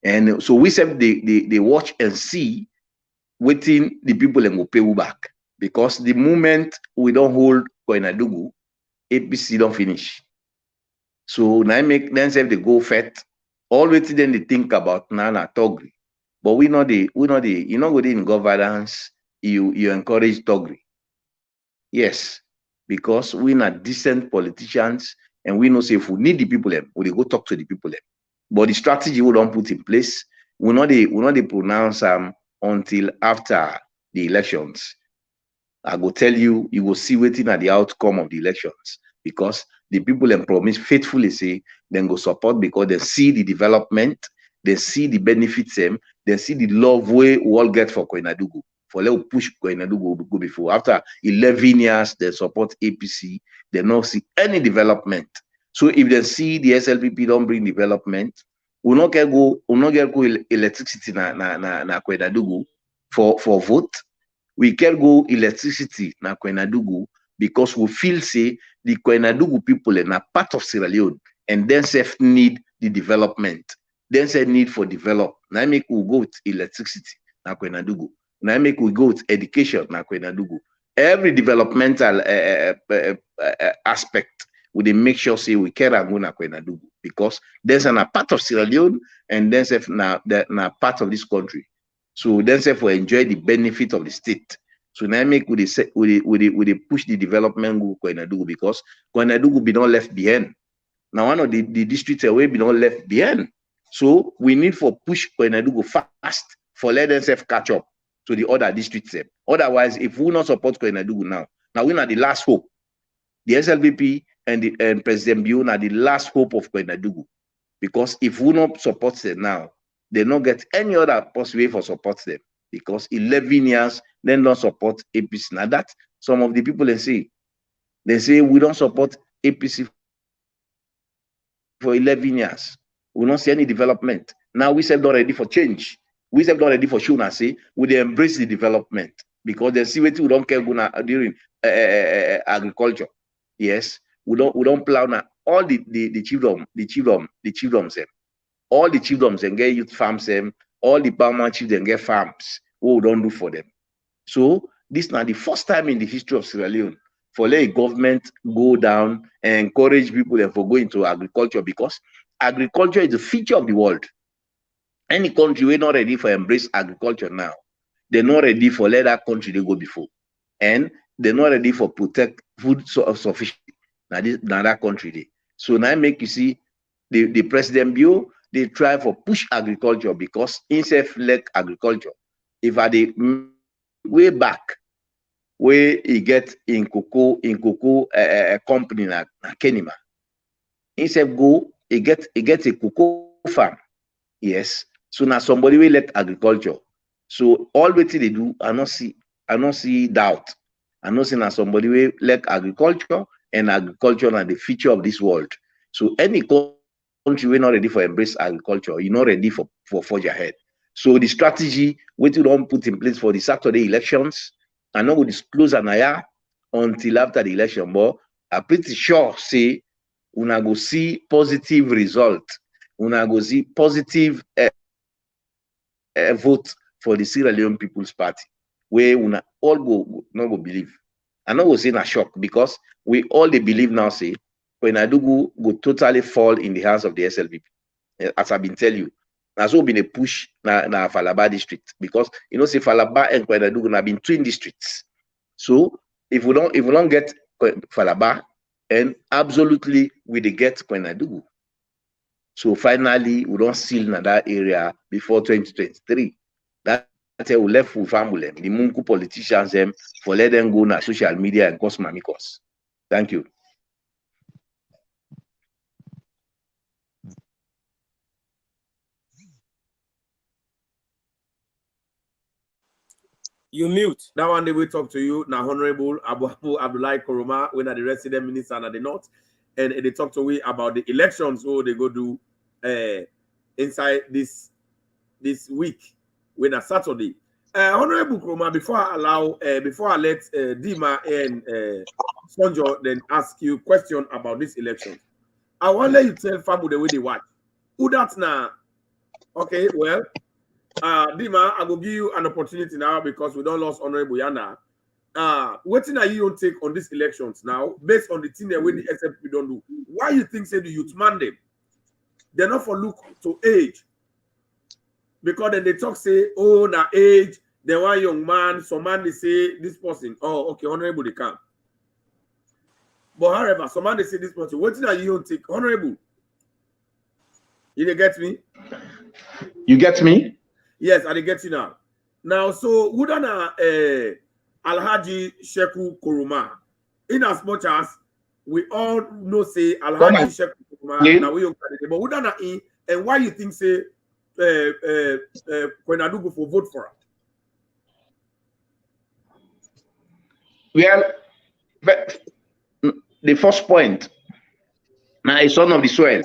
And so we said they watch and see waiting the people and will pay you back, because the moment we don't hold Kwenadugu, APC don't finish. So now make then say they go fet. Always then they think about Nana Togri. But we know the you know within governance, you encourage Togri. Yes, because we not decent politicians, and we know say if we need the people them, we go talk to the people them. But the strategy we don't put in place, we not they pronounce until after the elections. I go tell you, you will see waiting at the outcome of the elections, because the people and promise faithfully say then go support, because they see the development, they see the benefits them, they see the love we all get for Kwenadugu. For let push Kwenadugu go before. After 11 years, they support APC, they not see any development. So if they see the SLPP don't bring development, we not get go electricity na Kwenadugu for vote. We can go electricity na Kwenadugu because we feel say the Kwenadugu people are part of Sierra Leone, and then self need the development. Then say need for develop. Now make we go with electricity na Kwenadugu. Now make we go with education na Kwenadugu. Every developmental aspect, we make sure say we care and go na Kwenadugu, because there's a part of Sierra Leone and then self na part of this country. So then say for enjoy the benefit of the state. So now make we push the development go Kwenadugu, because Kwenadugu be not left behind. Now one of the districts away be not left behind. So we need for push Kwenadugu fast for let themselves catch up to the other districts. Otherwise, if we not support Kwenadugu now we are the last hope. The SLPP and President Bio are the last hope of Kwenadugu, because if we not support them now, they not get any other possible way for support them, because 11 years they don't support APC. Now that some of the people they say we don't support APC for 11 years. We don't see any development. Now we said not ready for change. We said not ready for show and say we they embrace the development, because they see what we don't care during agriculture. Yes, we don't plow now. All the chiefdoms them. All the chiefdoms and get youth farms them, all the Bama chiefs and get farms. What we don't do for them. So this is not the first time in the history of Sierra Leone for let government go down and encourage people and for go into agriculture, because agriculture is the future of the world. Any country we're not ready for embrace agriculture now, they're not ready for let that country they go before, and they're not ready for protect food sufficiency. Now that country they. So now make you see the President Bio, they try for push agriculture, because instead let agriculture. If I the way back where he get in cocoa company na Kenima, instead go he get a cocoa farm. Yes. So now somebody will let agriculture. So all what they do, I not see I don't see doubt. I don't see somebody will like agriculture, and agriculture are the future of this world. So any country we're not ready for embrace agriculture, you're not ready for forge ahead. So the strategy we don't put in place for the Saturday elections, I'm not going to disclose an aya until after the election, but I'm pretty sure say una go see positive result. Una go see positive vote for the Sierra Leone People's Party, where we all go not go believe. I know we say a shock because we all they believe now say when I do go totally fall in the hands of the SLPP, as I've been telling you. That's all been a push na Falaba district because you know say Falaba and Kwenadugu have been twin districts. So if we don't get Falaba, and absolutely we they get Kwenadugu. So finally, we don't seal in that area before 2023. That's why we left with family, the Munku politicians them for let them go na social media and cause mamikos. Thank you. You mute. That one day we talk to you now, Honorable Abu Abdullah Koroma, when are the resident minister at the north, and they talk to we about the elections who they go do inside this week when a Saturday. Honorable Koroma, before I let Dima and Sonjo then ask you question about this election, I want to let you tell family the way they watch. Who that's now? Okay, well. Dima, I will give you an opportunity now because we don't lost Honorable Yana. What thing are you going to take on these elections now, based on the thing that when the SFP don't do? Why you think say the youth man them? They're not for look to age. Because then they talk say, oh, na age, they want young man, some man they say this person, oh, okay, Honorable they come. But however, some man they say this person, what thing are you going to take? Honorable, you dey get me? You get me? Yes, I get you now. Now, so Udana Alhaji Sheku Kuruma, in as much as we all know say Alhaji Sheku Kuruma, now we don't but Udana in and why you think say Kwenadugu for vote for her? Well, but the first point now is son of the soil.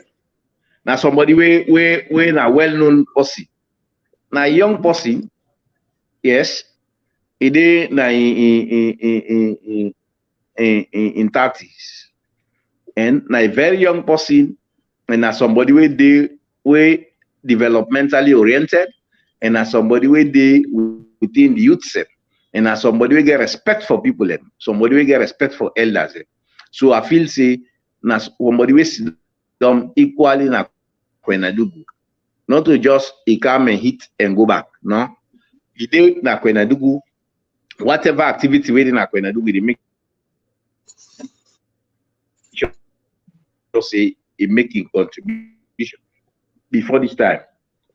Now somebody we a well-known person. Now young person, yes, it is now in 30s, and now a very young person, and now somebody we developmentally oriented, and now somebody within the youth set, and now somebody we get respect for people, somebody we get respect for elders. So I feel say now somebody we sit them equally na Kwenadugu. Not to just he come and hit and go back. No, he did na Kwenadugu. Whatever activity within na Kwenadugu, they make sure say he making contribution. Before this time,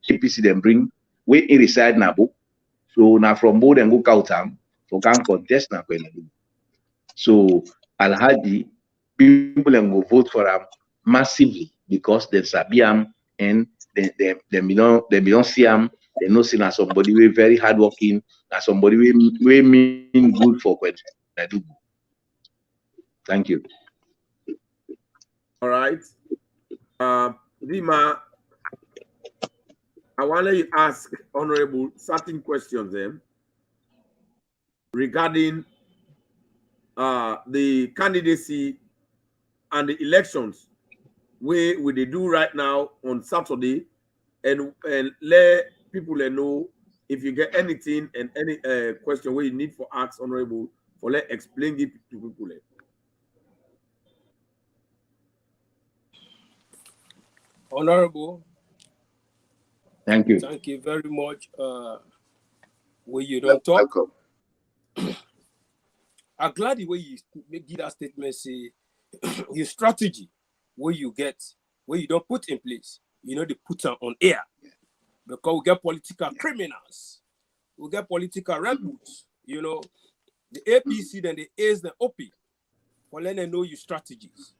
CPC then bring we in reside na book. So now from board and go Kautam for can contest na Kwenadugu. So Alhaji people and go vote for him massively because they sabi him and they don't see him. They know see as somebody we very hardworking, as somebody we mean good for Kwenadugu. Thank you. All right. Rima, I want to ask Honorable certain questions then regarding the candidacy and the elections where they do right now on Saturday, and let people know if you get anything and any question where you need for ask Honorable for let explain it to people. Honorable, Thank you. thank you very much. Where you don't talk. Welcome. I'm glad the way you give that statement, say your strategy, where you don't put in place, they put them on air. Because we get political criminals, we get political rebels, the APC, then the A's, the OP, for letting them know your strategies.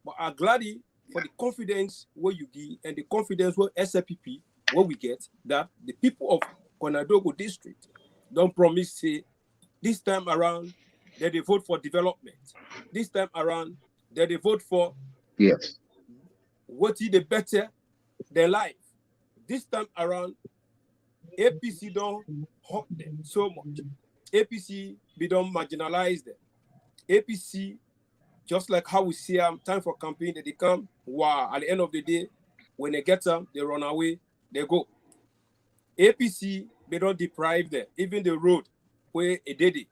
But I'm glad for the confidence where you give and the confidence where SLPP, where we get that the people of Kwenadugu district don't promise say This time around, they vote for development. This time around, they vote for Yes. what is the better than life. This time around, APC don't hurt them so much. APC, we don't marginalize them. APC, just like how we see them, time for campaign, they come, wow, at the end of the day, when they get them, they run away, they go. APC, they don't deprive them, even the road where they did it.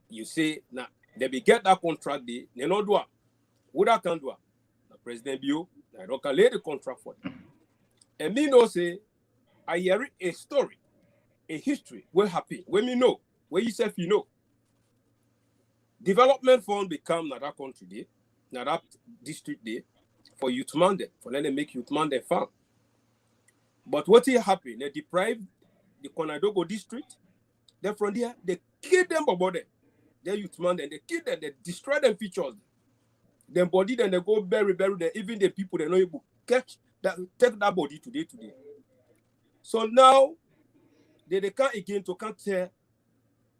You say, now, they be get that contract, they don't do it. What I can do it? President Bio, I don't can lay the contract for them. And me know say, I hear a story, a history, what happened, when me know, where you say you know. Development fund become na that country day, na that district day, for youth man them, for let them make youth man them farm. But what here happen? They deprive the Konadogo district. Then from there, they kill them about them. They youth man them, they kill them, they destroy them features. Then body, then they go bury them. Even the people they know able catch that, take that body today. So now they can't again to can't tell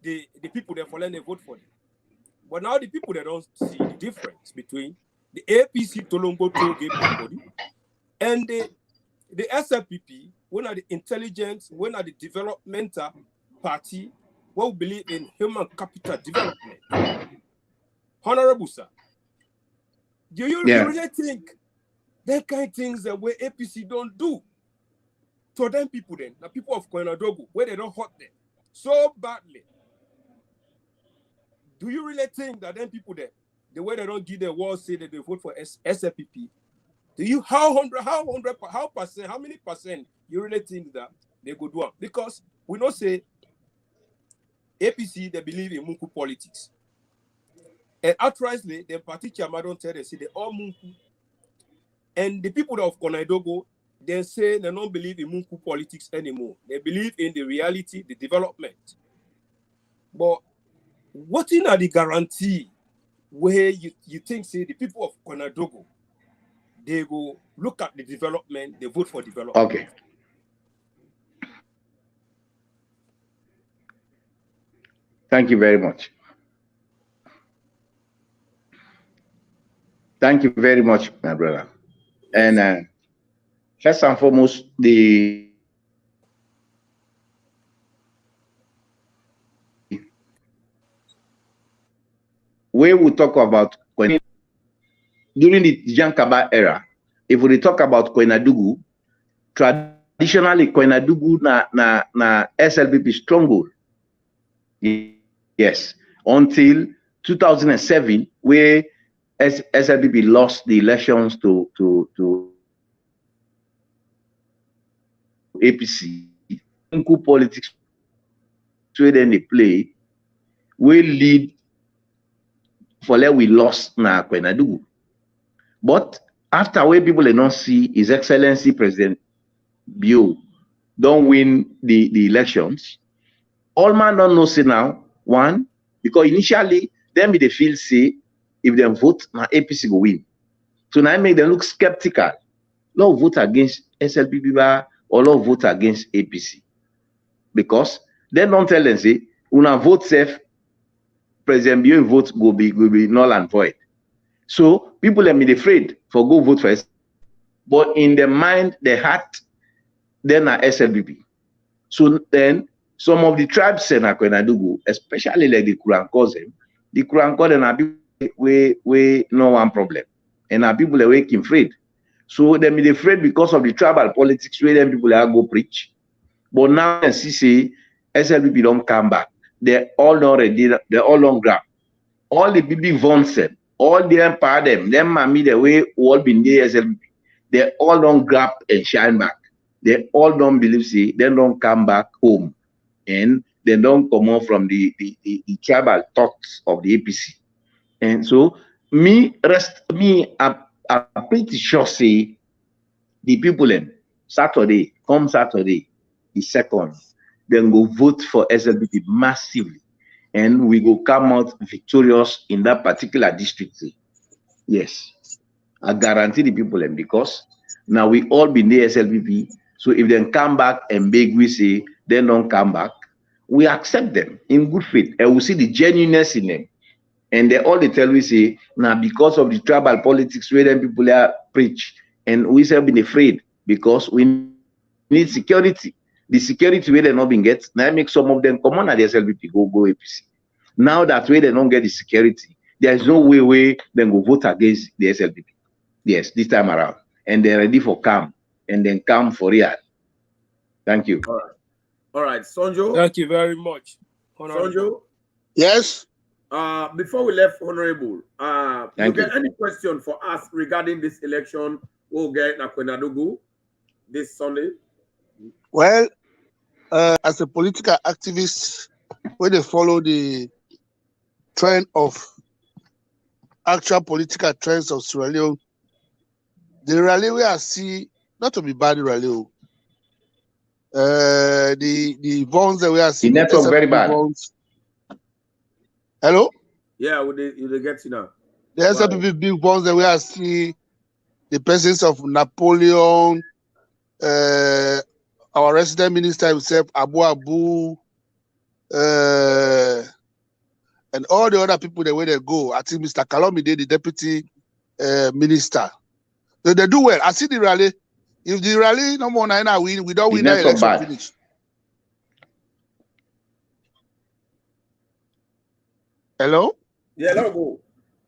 the people that for them they vote for them. But now the people that don't see the difference between the APC Tolongo Toge body and the SLPP, when are the intelligence, when are the developmental party, what we believe in human capital development. Honorable sir, do you really think that kind of things that where APC don't do to them people then, the people of Koinadogo, where they don't hurt them so badly? Do you really think that them people there, the way they don't give their word, say that they vote for SLPP, do you how many percent you really think that they go do it? Because we don't say APC they believe in Munku politics. And outrightly, the party chairman don't tell them, say they all Munku. And the people of Koinadogo, they say they don't believe in Munku politics anymore. They believe in the reality, the development. But what in are the guarantee where you think, say, the people of Koinadogo, they go look at the development, they vote for development? Okay. Thank you very much. Thank you very much, my brother. And first and foremost, the way we talk about during the Jankaba era, if we talk about Koinadugu, traditionally Koinadugu na SLPP stronghold. Yes, until 2007, where SLPP lost the elections to APC. Politics, where then they play, will lead for let we lost na Koinadugu. But after where people they don't see His Excellency President Bio don't win the elections, all man don't know say now, one, because initially them they feel say if they vote, now APC go win. So now it make them look skeptical. Lord vote against SLPP or Lord vote against APC. Because they don't tell them say, una vote safe, President Bio vote will be null and void. So people are afraid for go vote for SLPP. But in their mind, their heart, then are SLPP. So then some of the tribes in Koinadugu, especially like the Kurankozem, are people we no one problem. And our people are waking afraid. So they be afraid because of the tribal politics where them people are go preach. But now see say SLPP don't come back. They all don't ready, they all don't grab. All the people vaunt them, all the empire them mammy the way all been there SLPP. They all don't grab and shine back. They all don't believe say they don't come back home. And they don't come out from the tribal thoughts of the APC. And so I'm pretty sure say the people in Saturday, the second, then go vote for SLPP massively. And we go come out victorious in that particular district. Yes. I guarantee the people in because now we all been there SLPP. So if they come back and beg we say they don't come back, we accept them in good faith, and we see the genuineness in them. And all they tell we say, now because of the tribal politics where them people are preach, and we have been afraid because we need security. The security where they not been get, now make some of them come on at the SLPP, go APC. Now that way they don't get the security, there is no way they go vote against the SLPP. Yes, this time around. And they're ready for calm. And then calm for real. Thank you. All right, Sonjo. Thank you very much. Sonjo. Yes. Before we left, Honorable, you get you. any question for us regarding this election? We'll get Nakwenadugu this Sunday. Well, as a political activist, when they follow the trend of actual political trends of Sierra Leone, the rally we are see not to be bad rally. The bonds that we are seeing. The network very bad. Bonds. Hello? Yeah, they get you now. The SLPP big bonds that we are seeing, the presence of Napoleon, our resident minister himself, Abu, and all the other people the way they go. I think Mr. Kalomide, the deputy minister. So they do well. I see the rally. If the rally no more win, we don't win that election finish. Hello? Yeah, let go.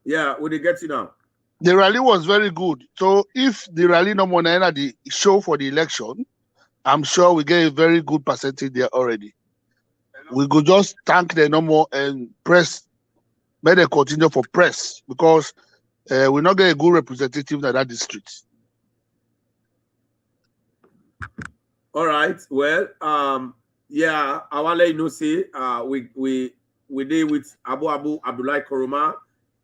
Yeah, will they get you now? The rally was very good. So if the rally no more the show for the election, I'm sure we get a very good percentage there already. We could just thank the no more and press, may they continue for press because we not get a good representative in that district. All right. Well, yeah, I want to let you know, say, we did with Abu Abdullah Koroma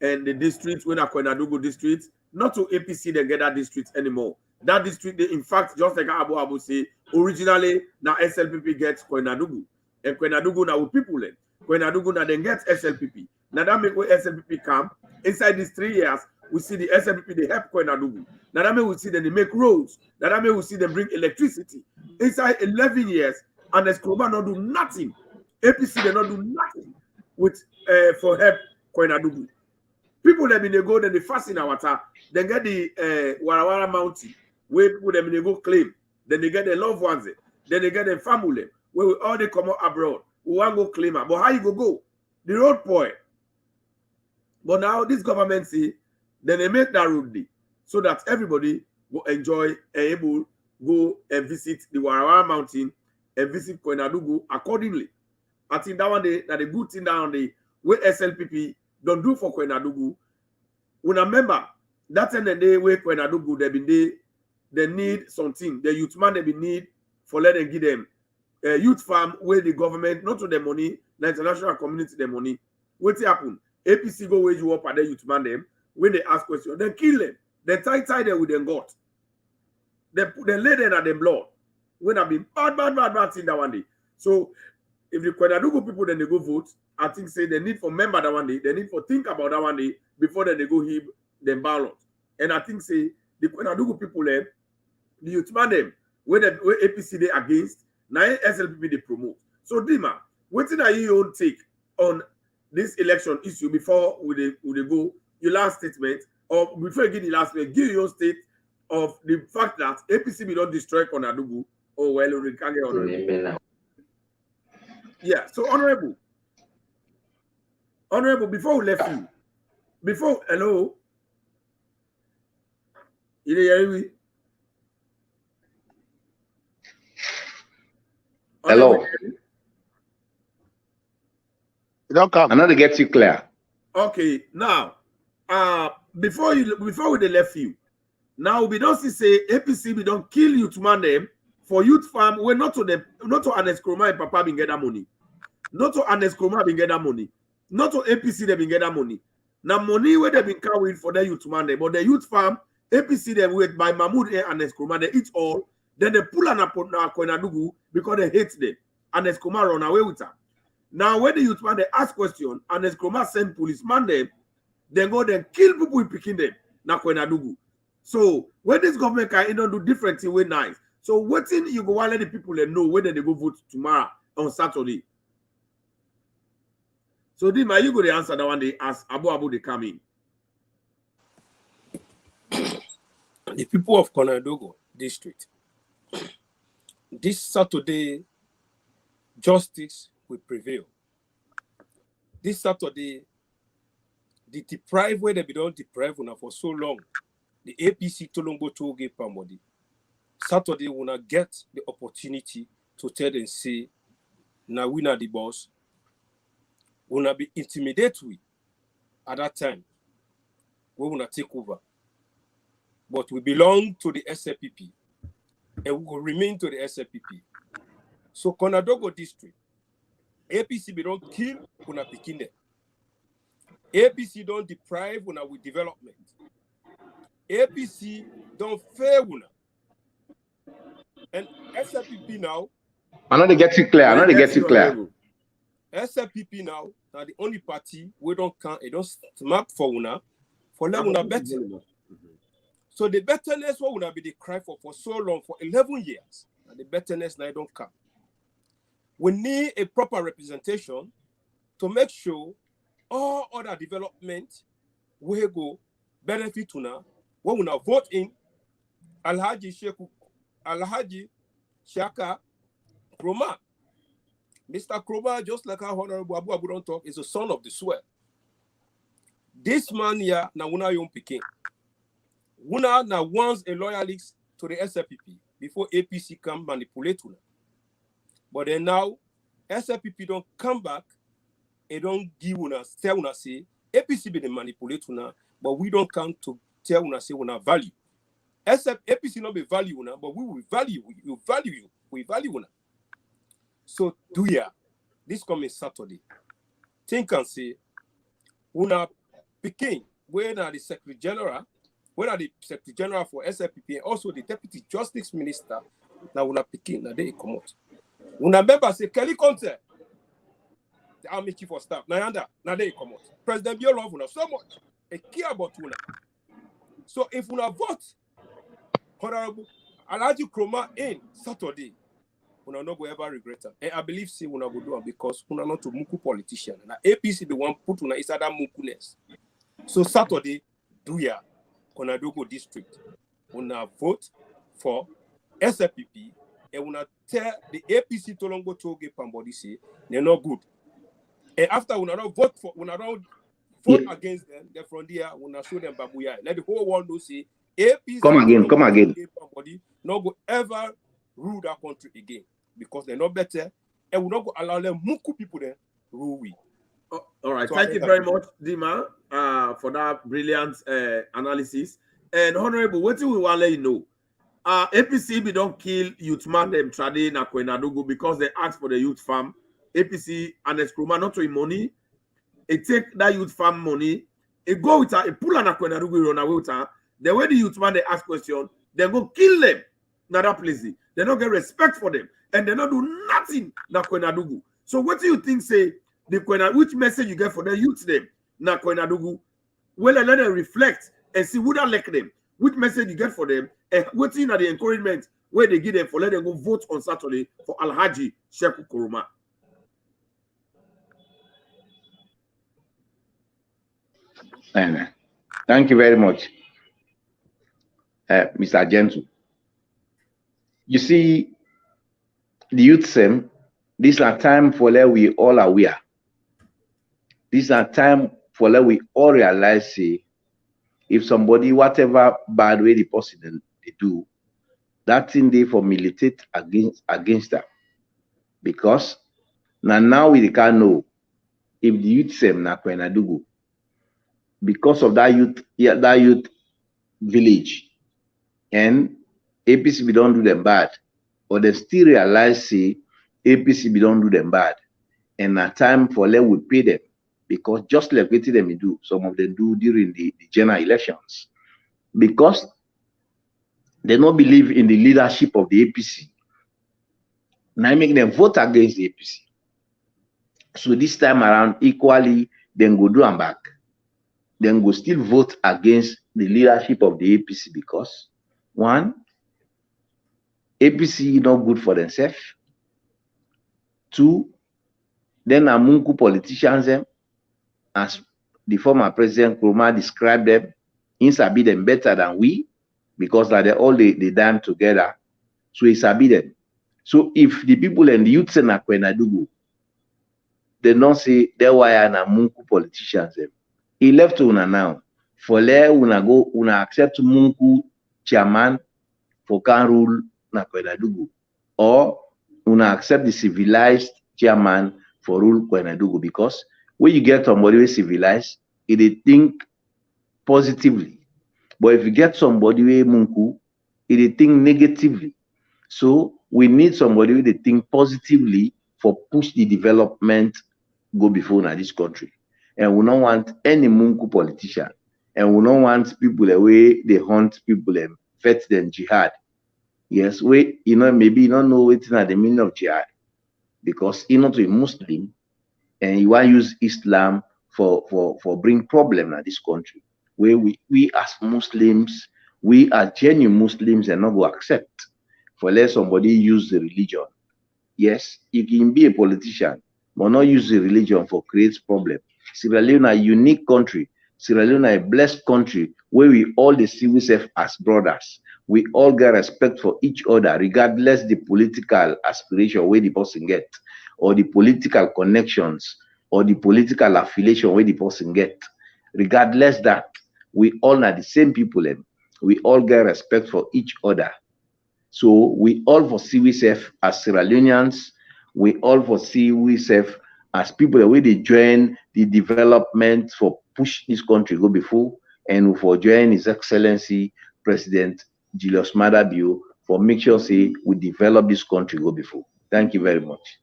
and the district, when Akwenadugu district, not to APC, they get that district anymore. That district, they, in fact, just like Abu say, originally, now SLPP gets Kwenadugu. And Kwenadugu now with people then. Kwenadugu now then gets SLPP. Now that make where SLPP come. Inside these 3 years, we see the SLPP, they help Kwenadugu. Now that means we see them, they make roads. Now that means we see them bring electricity. Inside 11 years, and the Skroma not do nothing. APC, they not do nothing with for help Kwenadugu. People them in the go, then they fast in our water, then get the Warawara Mountain, where people them in the go claim, then they get their loved ones, then they get their family, where we all they come out abroad. We want to go claim it. But how you go? The road point. But now this government see, then they make that road day, so that everybody will enjoy and able go and visit the Warawara Mountain and visit Kwenadugu accordingly. I think that one day, that the good thing down the where SLPP don't do for Kwenadugu. When I remember that time the day where Kwenadugu they need something. The youth man they be need for let them give them youth farm where the government not to the money, the international community the money. What happen? APC go wage you up at the youth man them when they ask questions, then kill them. They tie them with them got. They lay them at them blood. When I be bad thing that one day. So if the Kwenadugu people then they go vote, I think say they need for member that one day, they need for think about that one day before then they go heap them ballot. And I think say the Kwenadugu people them, the youth man them, where APC they against, now SLPP they promote. So Dima, what are you own take on this election issue before we go your last statement, or before you give the last statement, give your state of the fact that APC will not destroy Kwenadugu. Oh well, we can get honorable. Yeah, so honorable, before we left you, hello, you hear me? Hello. You don't come. Another gets you clear. Okay, now, before we left you, now we don't say APC we don't kill youth man them for youth farm. We're not to Anes Kroma and Papa bin get that money. Not to Anes Kroma bin get that money. Not to APC they bin get that money. Now money where they been carrying for the youth man them, but the youth farm APC them with by Mahmoud and Anes Kroma they eat all. Then they pull an upon Kwenadugu because they hate them. Anes Kroma run away with her. Now when the youth man they ask question, Anes Kroma send policeman them, then go then kill people in picking them. Now Kwenadugu. So when this government can do different thing, nice. So what thing you go let the people know whether they go vote tomorrow on Saturday? So Dima, you go to answer that one they ask Abu they come in. The people of Konadogo district, this Saturday, justice will prevail. This Saturday, the deprived where they be don't deprive una for so long. The APC Tolongo Toge Pamodi. Saturday will not get the opportunity to tell them say, now we not the boss. Will not be intimidatory at that time. We will not take over. But we belong to the SLPP and we will remain to the SLPP. So Konadogo district, APC be don't kill una pikine. APC don't deprive una with development. APC don't fail una. And SLPP now. I know they get you clear. I know they get you clear. SLPP now the only party we don't count. It don't map for una for let una better. So the betterness what would be the cry for so long for 11 years. And the betterness now don't come. We need a proper representation to make sure all other development will go benefit una. When we now vote in Alhaji Shaka Kroma. Mr. Kroma, just like our Honorable Abu don't talk, is a son of the soil. This man here, na una young Peking. Una now wants a loyalist to the SLPP before APC come manipulate una. But then now, SLPP don't come back and don't give una, tell una say, APC be the manipulate una, but we don't come to tell una say una value. APC not be value una, but we will value you. We value una. So do ya this coming Saturday. Think and say, una Peking, where are the Secretary General, where are the Secretary General for SLPP and also the Deputy Justice Minister, now una Peking, now they come out. Una member say Kelly Conte, the Army Chief of Staff, now they come out. President Bill love una so much, they care about una. So if una vote, Honorable Alhaji Kroma in Saturday, una not go ever regret it. And I believe see una go do it because una not a muku politician. And APC the one put una inside that mukuness. So Saturday, do ya Konadogo district. Una vote for SLPP and una tell the APC Tolongo Toge Pambodi say they're not good. And after una not vote for una don't vote against them, then from there una show them babuya. Let the whole world know say APC come again. Pambodi not go ever rule that country again because they're not better and we not go allow them muku people there rule we. Oh, all right, So thank you very much, Dima, for that brilliant analysis. And Honorable, what do we want to let you know? APC be don't kill youth man them trade na Konadogo because they ask for the youth farm. APC and Eskroma not to money. It take that youth farm money. It go with her. It pull on a Konadogo run away with her. The way the youth man they ask question, they go kill them. Na that place. They don't get respect for them, and they don't do nothing na Konadogo. So what do you think? Say the which message you get for the youth them na Konadogo? Well, let them reflect and see who that like them. Which message you get for them? And what's in the encouragement where they give them for let them go vote on Saturday for Alhaji Sheku Kuruma. Thank you very much, Mr. Gentle. You see, the youth same, this is a time for let we all aware. This is a time for let we all realize, say, if somebody, whatever bad way the person they do, that thing they for militate against them. Because now we can't know if the youth same na Konadogo. Because of that youth village, and APC we don't do them bad, but they still realize say APC we don't do them bad, and at time for let we pay them because just like what them do, some of them do during the general elections, because they don't believe in the leadership of the APC. Now make them vote against the APC. So this time around, equally, then go do them back. Then go still vote against the leadership of the APC because one, APC not good for themselves. Two, then amunku politicians them as the former President Nkrumah described them, he sabi them better than we, because like they done together. So he sabi them. So if the people and the youth in Akwenadugu, they don't say they were na Munku politicians. He left to una now. For there, una accept Munku chairman for can rule na Akwenadugu, or una accept the civilized chairman for rule Akwenadugu, because when you get somebody who is civilized, they think positively. But if you get somebody who Munku, they think negatively. So we need somebody who they think positively for push the development go before in this country. And we don't want any Munku politician. And we don't want people the way they hunt people and fight them jihad. Yes, maybe you don't know what's the meaning of jihad, because you're not a Muslim and you want to use Islam for bring problem in this country, where we as Muslims, we are genuine Muslims and not go accept for let somebody use the religion. Yes, you can be a politician, but not use the religion for create problem. Sierra Leone a unique country. Sierra Leone a blessed country where we all see ourselves as brothers. We all get respect for each other, regardless the political aspiration where the person get, or the political connections, or the political affiliation where the person get. Regardless that, we all are the same people, and we all get respect for each other. So we all foresee ourselves as Sierra Leoneans. We all foresee ourselves as people where they join the development for push this country go before, and for join His Excellency President Julius Maada Bio for make sure say we develop this country go before. Thank you very much.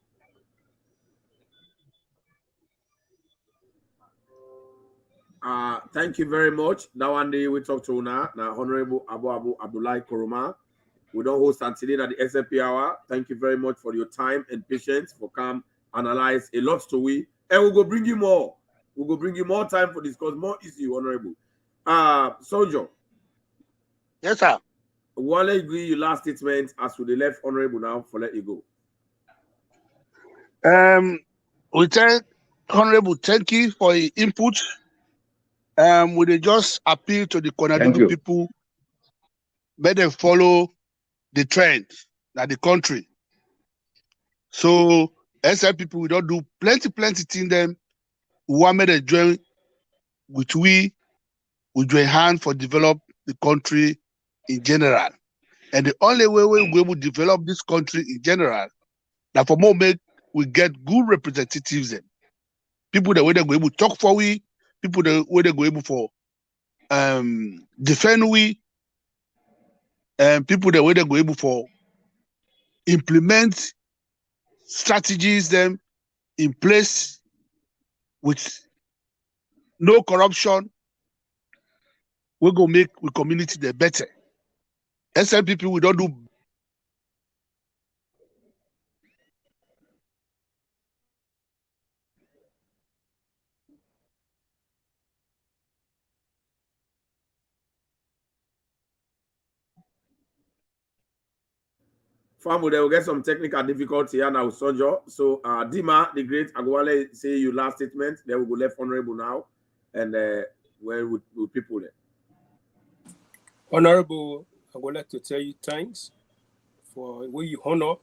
Thank you very much. That one day we talk to now Honorable Abu Abdullahi Nkrumah. We don't host until at the SLP Hour. Thank you very much for your time and patience for come analyze a lot to we. And we'll go bring you more. We'll go bring you more time for discuss more issue, Honorable. Soldier. Yes, sir. One agree your last statement as with the left Honorable now for let you go. We thank Honorable, thank you for your input. We just appeal to the Konadugu people, let them follow the trend that the country. So SL people, we don't do plenty things them. We want to join with we join hand for develop the country in general. And the only way we will develop this country in general, that for more make we get good representatives then. People that way they go able to talk for we, people that way they go able for defend we, and people that way they go able for implement strategies them in place with no corruption. We go make the community the better. SLPP we don't do. Family, they will get some technical difficulty here now, Sojo. So, Dima, the great Agwale, say your last statement. They will go left Honorable now, and where would people there? Honorable, I would like to tell you thanks for the way you honor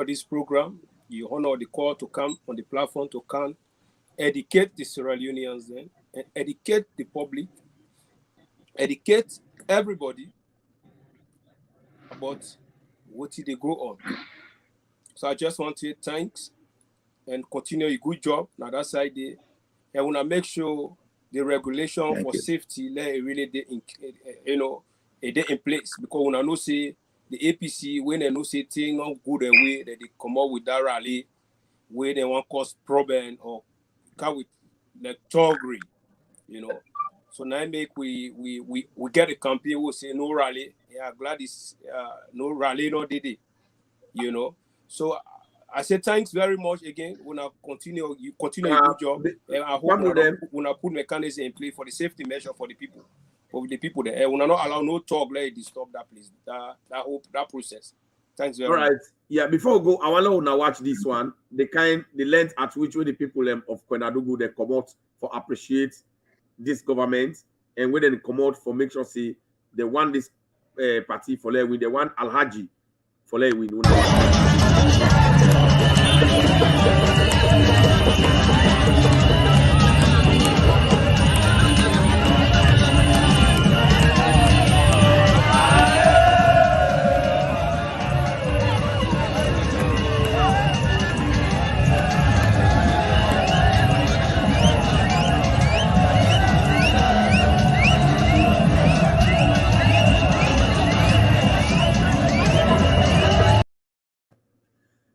this program, you honor the call to come on the platform to come educate the Sierra Leoneans then, and educate the public, educate everybody about what they go on. So I just want to say thanks and continue a good job. Now that side there, and when I make sure the regulation for safety let really they in place, because when I know say the APC when they know say thing not good and way that they come out with that rally where they want cause problem or come with like toggery, So now make we get a campaign who say no rally. Yeah, glad it's no rally, no did it. So I say thanks very much again. When I continue, you continue a good job. And I hope when I put mechanism in place for the safety measure for the people there. And when I not allow no talk, let it disturb that place. That process. Thanks very much. All right. Yeah, before we go, I want to watch this one. The length at which the people of Konadugu they come out for appreciate this government and when they come out for make sure say they want this party for let win, they want Alhaji for let win.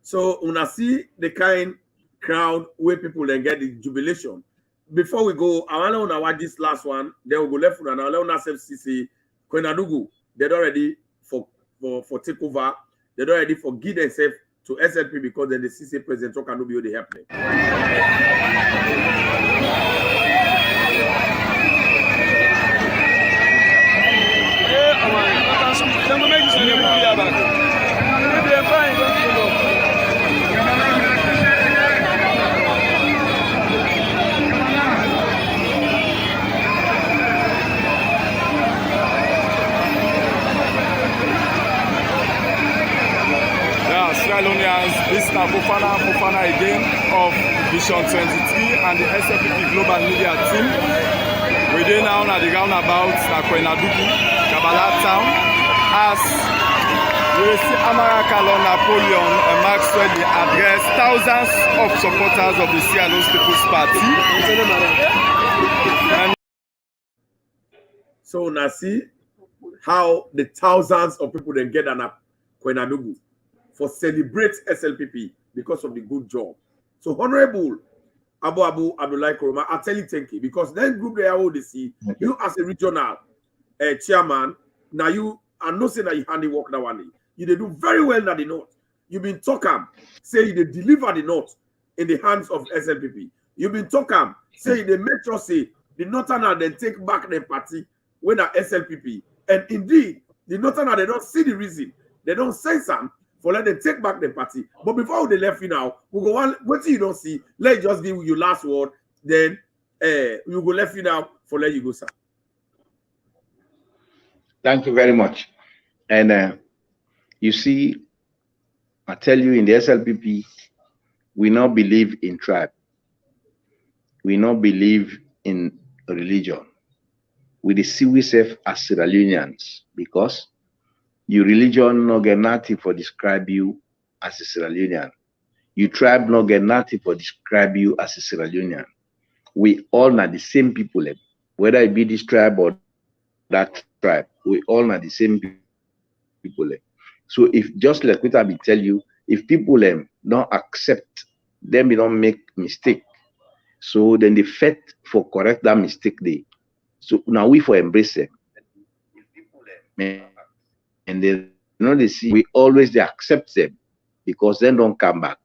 So una see the kind crowd where people then get the jubilation. Before we go, I want to watch this last one. Then we go left and I'll let CC Kwenadugu. They're already for takeover. They're already for give themselves to SLP because then the CC president can be the happening. This is Fofana again of Vision 23 and the SLPP Global Media team. We're there now at the roundabout at Kwenadugu, Kabbalah Town, as we see Amara Kalon, Napoleon, and Maxwell address thousands of supporters of the Sierra Leone People's Party. And so now see how the thousands of people then get an Kwenadugu for celebrate SLPP because of the good job. So Honorable Abu Abdullah Koroma, I tell you thank you because then group they are they see you as a regional chairman. Now you are not saying that you handiwork that one. You they do very well at the north. You've been talking, say you they deliver the north in the hands of SLPP. You've been talking, say they make sure say the northern then take back their party when at SLPP. And indeed, the northern they don't see the reason. They don't say something for let them take back the party. But before they left you now, we go on, what you don't see, let's just give you last word, then we go left you now for let you go, sir. Thank you very much. And you see, I tell you in the SLPP, we not believe in tribe. We not believe in religion. We see ourselves as Sierra Leoneans because your religion no get nothing for describe you as a Sierra Leonean. Your tribe no get nothing for describe you as a Sierra Leonean. We all are the same people, whether it be this tribe or that tribe. We all are the same people. So if just like what I will tell you, if people don't accept, then we don't make mistake. So then they fight for correct that mistake they. So now we for embrace them. And they see we always they accept them because then don't come back.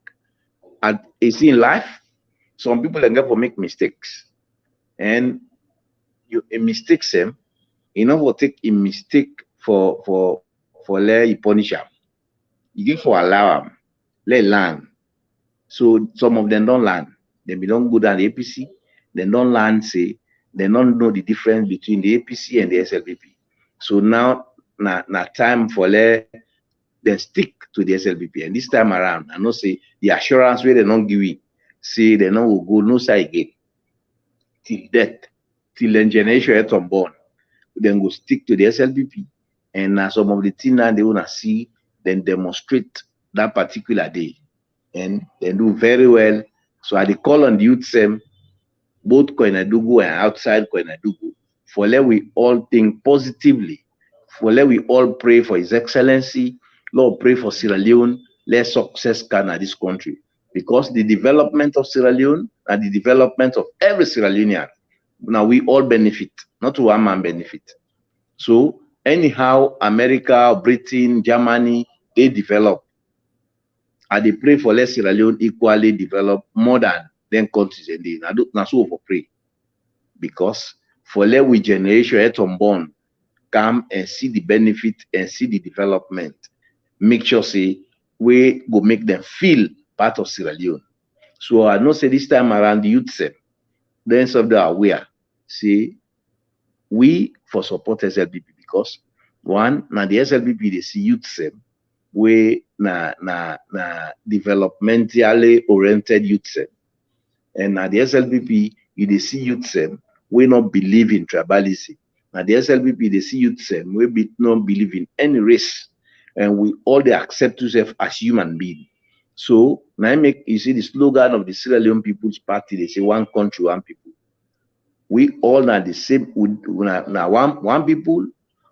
And it's in life, some people are going to make mistakes. And you mistakes them, will take a mistake for let you punish them. You give for allow them, let learn. So some of them don't learn. They belong good at the APC, they don't learn, say, they don't know the difference between the APC and the SLPP. So now time for let them stick to the SLPP. And this time around, I know say the assurance where they don't give it, say they don't will go no side again. Till death, till the generation is unborn. Then go stick to the SLPP. And some of the things that they wanna see, then demonstrate that particular day. And they do very well. So I call on the youth same, both Kwenadugu and outside Kwenadugu, for let we all think positively. For let we all pray for His Excellency. Lord, pray for Sierra Leone. Let success come at this country. Because the development of Sierra Leone and the development of every Sierra Leonean, now we all benefit, not one man benefit. So anyhow, America, Britain, Germany, they develop. And they pray for let Sierra Leone equally develop more than them countries and they not so for pray. Because for let we generation yet unborn come and see the benefit and see the development. Make sure say we go make them feel part of Sierra Leone. So I know say this time around the youth say then some they are aware. See, we for support SLPP because one, now the SLPP they see youth same way na developmentally oriented youth same. And now the SLPP, you they see youth same, we not believe in tribalism. Now the SLPP, they see youth same, we not believe in any race. And we all they accept ourselves as human beings. So now you see the slogan of the Sierra Leone People's Party, they say one country, one people. We all are the same, now one people,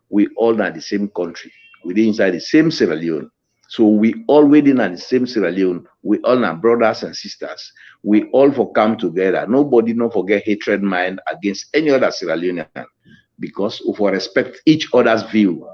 we all are the same country. We inside the same Sierra Leone. So we all within the same Sierra Leone. We all are brothers and sisters. We all for come together. Nobody not forget hatred mind against any other Sierra Leonean because of our respect each other's view.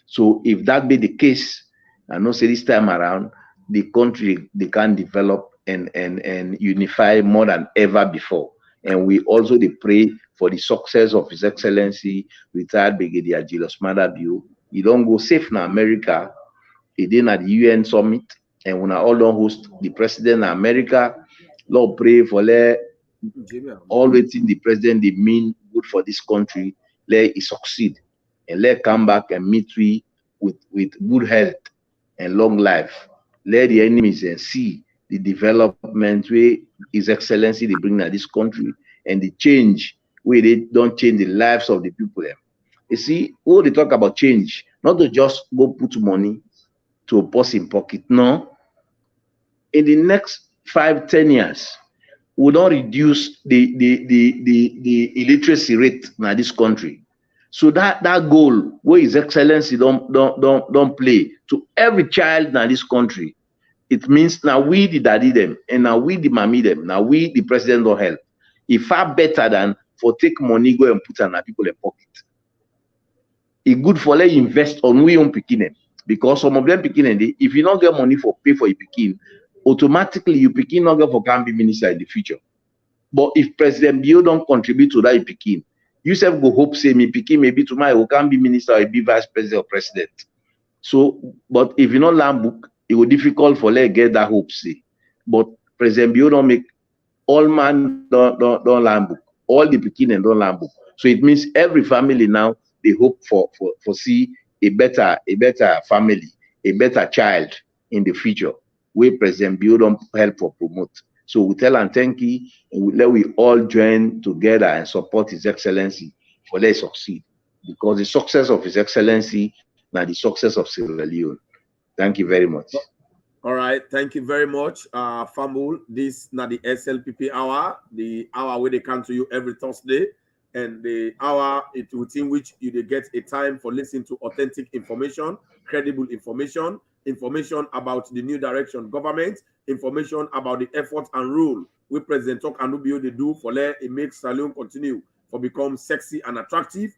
So if that be the case, I know say this time around, the country they can develop and unify more than ever before. And we also they pray for the success of His Excellency, retired Brigadier Julius Madabio. He don't go safe in America. He did at the UN summit, and when I all don't host the president of America, Lord pray for all waiting the president they mean good for this country, let it succeed, and let come back and meet we with good health and long life. Let the enemies and see the development where His Excellency they bring to this country and the change where they don't change the lives of the people. You see, when they talk about change, not to just go put money to a person pocket. No. In the next 5-10 years, we don't reduce the illiteracy rate in this country. So that goal where His Excellency don't play to every child in this country, it means now we the daddy them and now we the mommy them, now we the president don't help. It's far better than for take money go and put on people in pocket. It's good for let invest on we own picking. Because some of them picking, if you don't get money for pay for your picking, automatically you picking not get for can be minister in the future. But if President Bio don't contribute to that picking, you self go hope say me picking maybe tomorrow can be minister or be vice president or president. So, but if you not land book, it will difficult for let get that hope say. But President Bio don't make all man don't land book, all the picking and don't land book. So it means every family now they hope for see a better family, a better child in the future, where President Bio don't help or promote. So we tell and thank you, and let we all join together and support His Excellency for let succeed. Because the success of His Excellency now the success of Sierra Leone. Thank you very much. All right, thank you very much, Famul. This now the SLPP hour, the hour where they come to you every Thursday. And the hour within which you get a time for listening to authentic information, credible information, information about the new direction government, information about the effort and rule we President Tok Anubio they do for let it make Saloon continue for become sexy and attractive.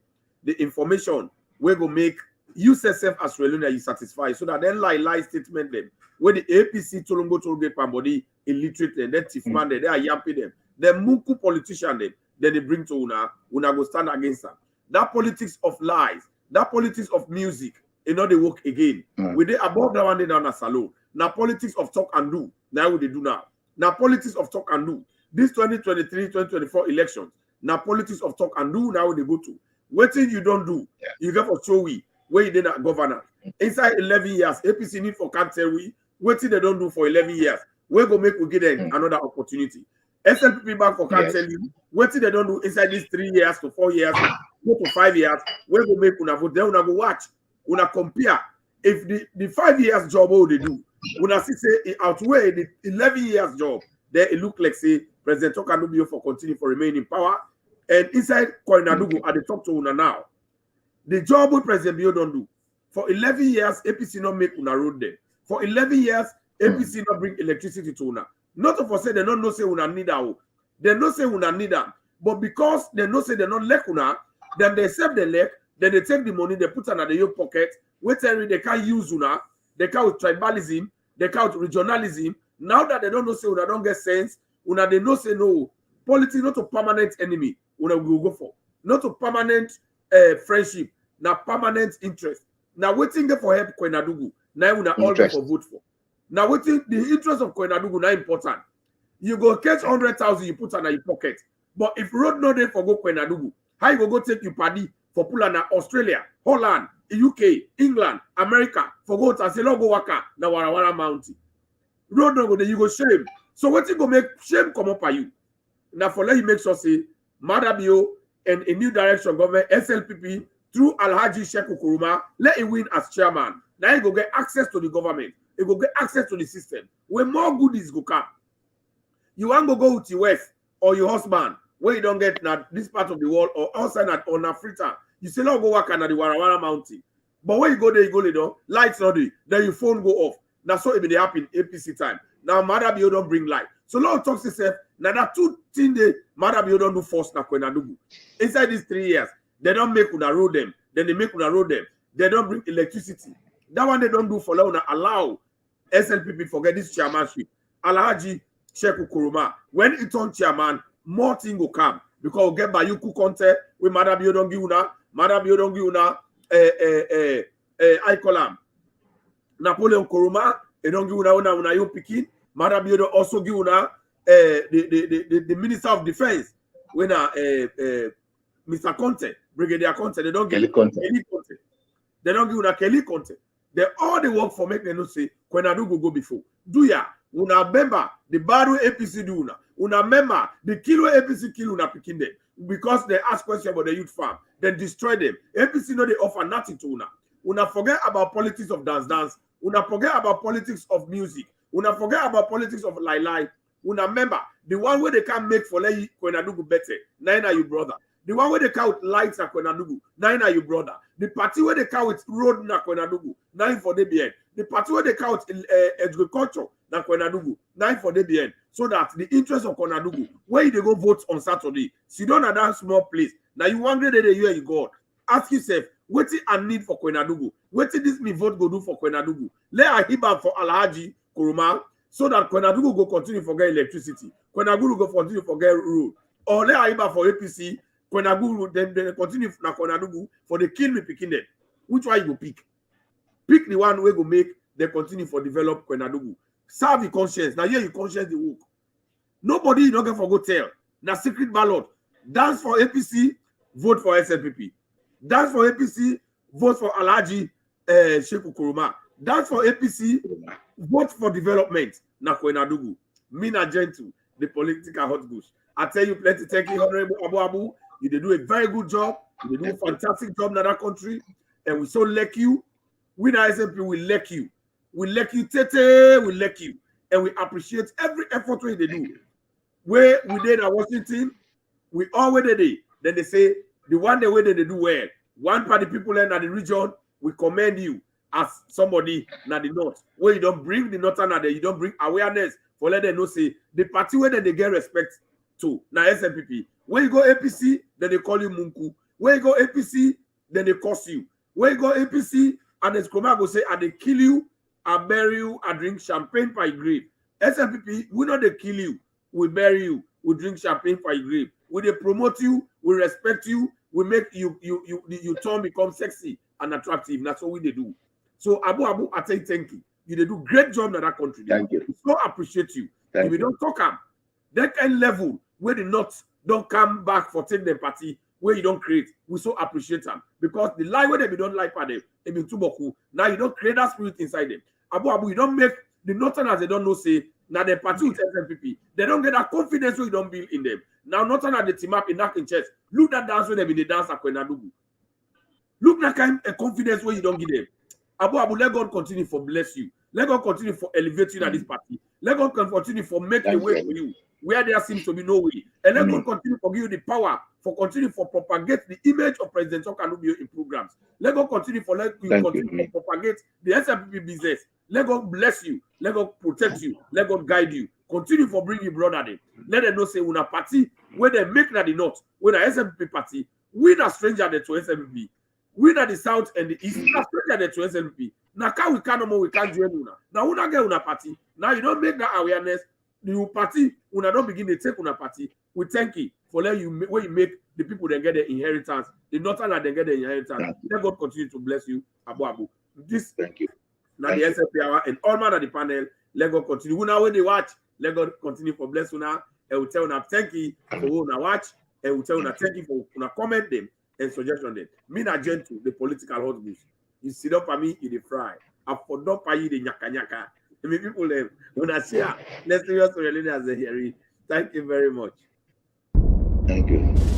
The information we go make you yourself as well you satisfied so that then lie statement them where the APC Tolongo Tolgate Pambody illiterate them, then Tifman they are yapping them, the Muku politician them. Then they bring to una go stand against them. That politics of lies, that politics of music, they work again. We they above that one day down a salon. Now politics of talk and do. Now what they do now. Now politics of talk and do. This 2023-2024 elections. Now politics of talk and do. Now what they go to. Waiting you don't do. You get for show we where you did not governor. Inside 11 years, APC need for can't tell we. Waiting they don't do for 11 years. We're gonna make we get them another opportunity. SLPP Bank for can't tell you what they don't do inside these 3 years to 4 years, 4 to 5 years. We're gonna make una vote. Then una go watch, una compare. If the 5 years job what they do, una see say it outweigh the 11 years job. Then it look like say President Tokanubio for continue for remain in power. And inside Koinadugu at the top to una now. The job what President Bio don't do for 11 years, APC not make una road there. For 11 years, APC not bring electricity to una. Not to say they don't know say una need that. They don't say una need that. But because they know say they not like una, then they save the leg, then they take the money, they put under your pocket. Wait till they can't use una, they can't with tribalism, they can't with regionalism. Now that they don't know say una don't get sense, una they know say no. Politics not a permanent enemy, una will go for. Not a permanent friendship, not permanent interest. Now waiting there for help Koinadugu. Now una all go for vote for. Now, waiting the interest of Koinadugu now important. You go catch 100,000, you put under your pocket. But if road no dey for go Kwenadugu, how you go take you paddy for pull na Australia, Holland, UK, England, America, for go to say go waka na Warawara Mountain. Road no go there, you go shame. So what you go make shame come up by you? Now for let you make sure say Madabio and a new direction government SLPP through Alhaji Sheku Kuruma, let him win as chairman. Now you go get access to the government. You go get access to the system. When more goodies go come. You want to go with your wife or your husband where you don't get na this part of the world or outside on a free time. You say, no, go work on the Warawara Mountain. But when you go there, you go there, lights not there, then your phone go off. That's what it be happen APC time. Now, Madabio don't bring light. So, Lord talks himself, now that 2 things they Madabio don't do force na Kwenadugu. Inside these 3 years, they don't make una road them, then they make una road them. They don't bring electricity. That one they don't do for now, allow SLPP forget this chairmanship. Alhaji Sheku Kuruma. When it on chairman, more thing will come. Because we get by you Conte, we Madabio don't give una, Madabio don't give una, I call him Napoleon Kuruma, they don't give una you picking. Madabio don't also give una the Minister of Defense, when Mr. Conte, Brigadier Conte, they don't give Kelly Conte. They don't give una Kelly Conte. They all the work for make them not say Kwenadugu go before. Do ya? Una member the Baru APC do una member the Kilo APC kill una picking them because they ask questions about the youth farm, then destroy them. APC know they offer nothing to una. Una forget about politics of dance. Una forget about politics of music. Una forget about politics of lie. Una member the one where they can make for let Kwenadugu better. Nine are you brother. The one where they count lights na Kwenadugu, 9 are you brother. The party where they count road na Kwenadugu, 9 for DBN. The party where they count agriculture na Kwenadugu, 9 for DBN. So that the interest of Kwenadugu, where they go vote on Saturday, sit down at that small place. Now you wonder the year you go. Ask yourself, what is a need for Kwenadugu? What is this me vote go do for Kwenadugu? Let a hiba for Alhaji Kuruma, so that Kwenadugu go continue for get electricity. Kwenadugu go continue for get road. Or let a hiba for APC. Kwenadugu, then they continue na Kwenadugu for the kill me picking them. Which one you go pick? Pick the one we go make they continue for develop Kwenadugu. Serve the conscience. Now here you conscience the work. Nobody you not get for go tell. Now secret ballot. Dance for APC, vote for SLPP. Dance for APC, vote for Alhaji Sheku Kuruma. Dance for APC, vote for development. Na Kwenadugu. Mina gentle, the political hot goose. I tell you plenty. Thank you, Honorable Abu. You they do a very good job. You do a fantastic job in that country. And we so like you. We the SMP will like you. We like you, Tete. We like you. And we appreciate every effort they do. Where we did at Washington, we always did. Then they say, the one the way that they do well. One part of the people in the region, we commend you as somebody in the north. Where you don't bring the northern there, you don't bring awareness for let them know say the party where they get respect to. Now SNPP. When you go APC, then they call you Munku. When you go APC, then they curse you. When you go APC, and the Skroma go say, they kill you, I bury you, I drink champagne by grave. SNPP, we not they kill you, we bury you, we drink champagne by grave. We they promote you, we respect you, we make you turn become sexy and attractive. That's what we they do. So Abu, I say thank you. You they do great job in that country. Thank you. We so appreciate you. If we don't talk them, that kind level where the North don't come back for take the party where you don't create. We so appreciate them because the lie where they don't like for them, they be too boku. Now you don't create that spirit inside them. Abu, you don't make the Northerners they don't know say now the party with SNPP. They don't get that confidence where you don't build in them. Now Northerners they team up in that in chest. Look that dance when they be the dance at Kwenadugu. Look that kind of confidence where you don't give them. Abu, let God continue for bless you. Let God continue for elevate you at this party. Let God continue for make a way for you where there seems to be no way. And let God continue for give you the power for continue for propagate the image of President Okanubio in programs. Let God continue for let you continue for propagate the SLPP business. Let God bless you. Let God protect you. Let God guide you. Continue for bring your brother them. Let them know say una party where they make that the north, when the SLPP party, we not stranger to SLPP. We not the south and the east, not stranger to SLPP. Now can we can't no more we can't join una. Now una get una party. Now you don't make that awareness. The party una don't begin to take una party. We thank you for letting you where you make the people that get the inheritance. The northern that they get the inheritance. Let God continue to bless you, Abu. This thank you. Now the SLP hour and all man at the panel. Let God continue. Una when they watch, let God continue for bless una I will tell una thank you for una watch. I will tell una thank you for una comment them and suggestion them. Me na gentle, the political hot goose. You sit up for me, you the fry. I for not pay you the nyaka nyaka. I mean, people them when I share, let's serious as a hearing. Thank you very much. Thank you.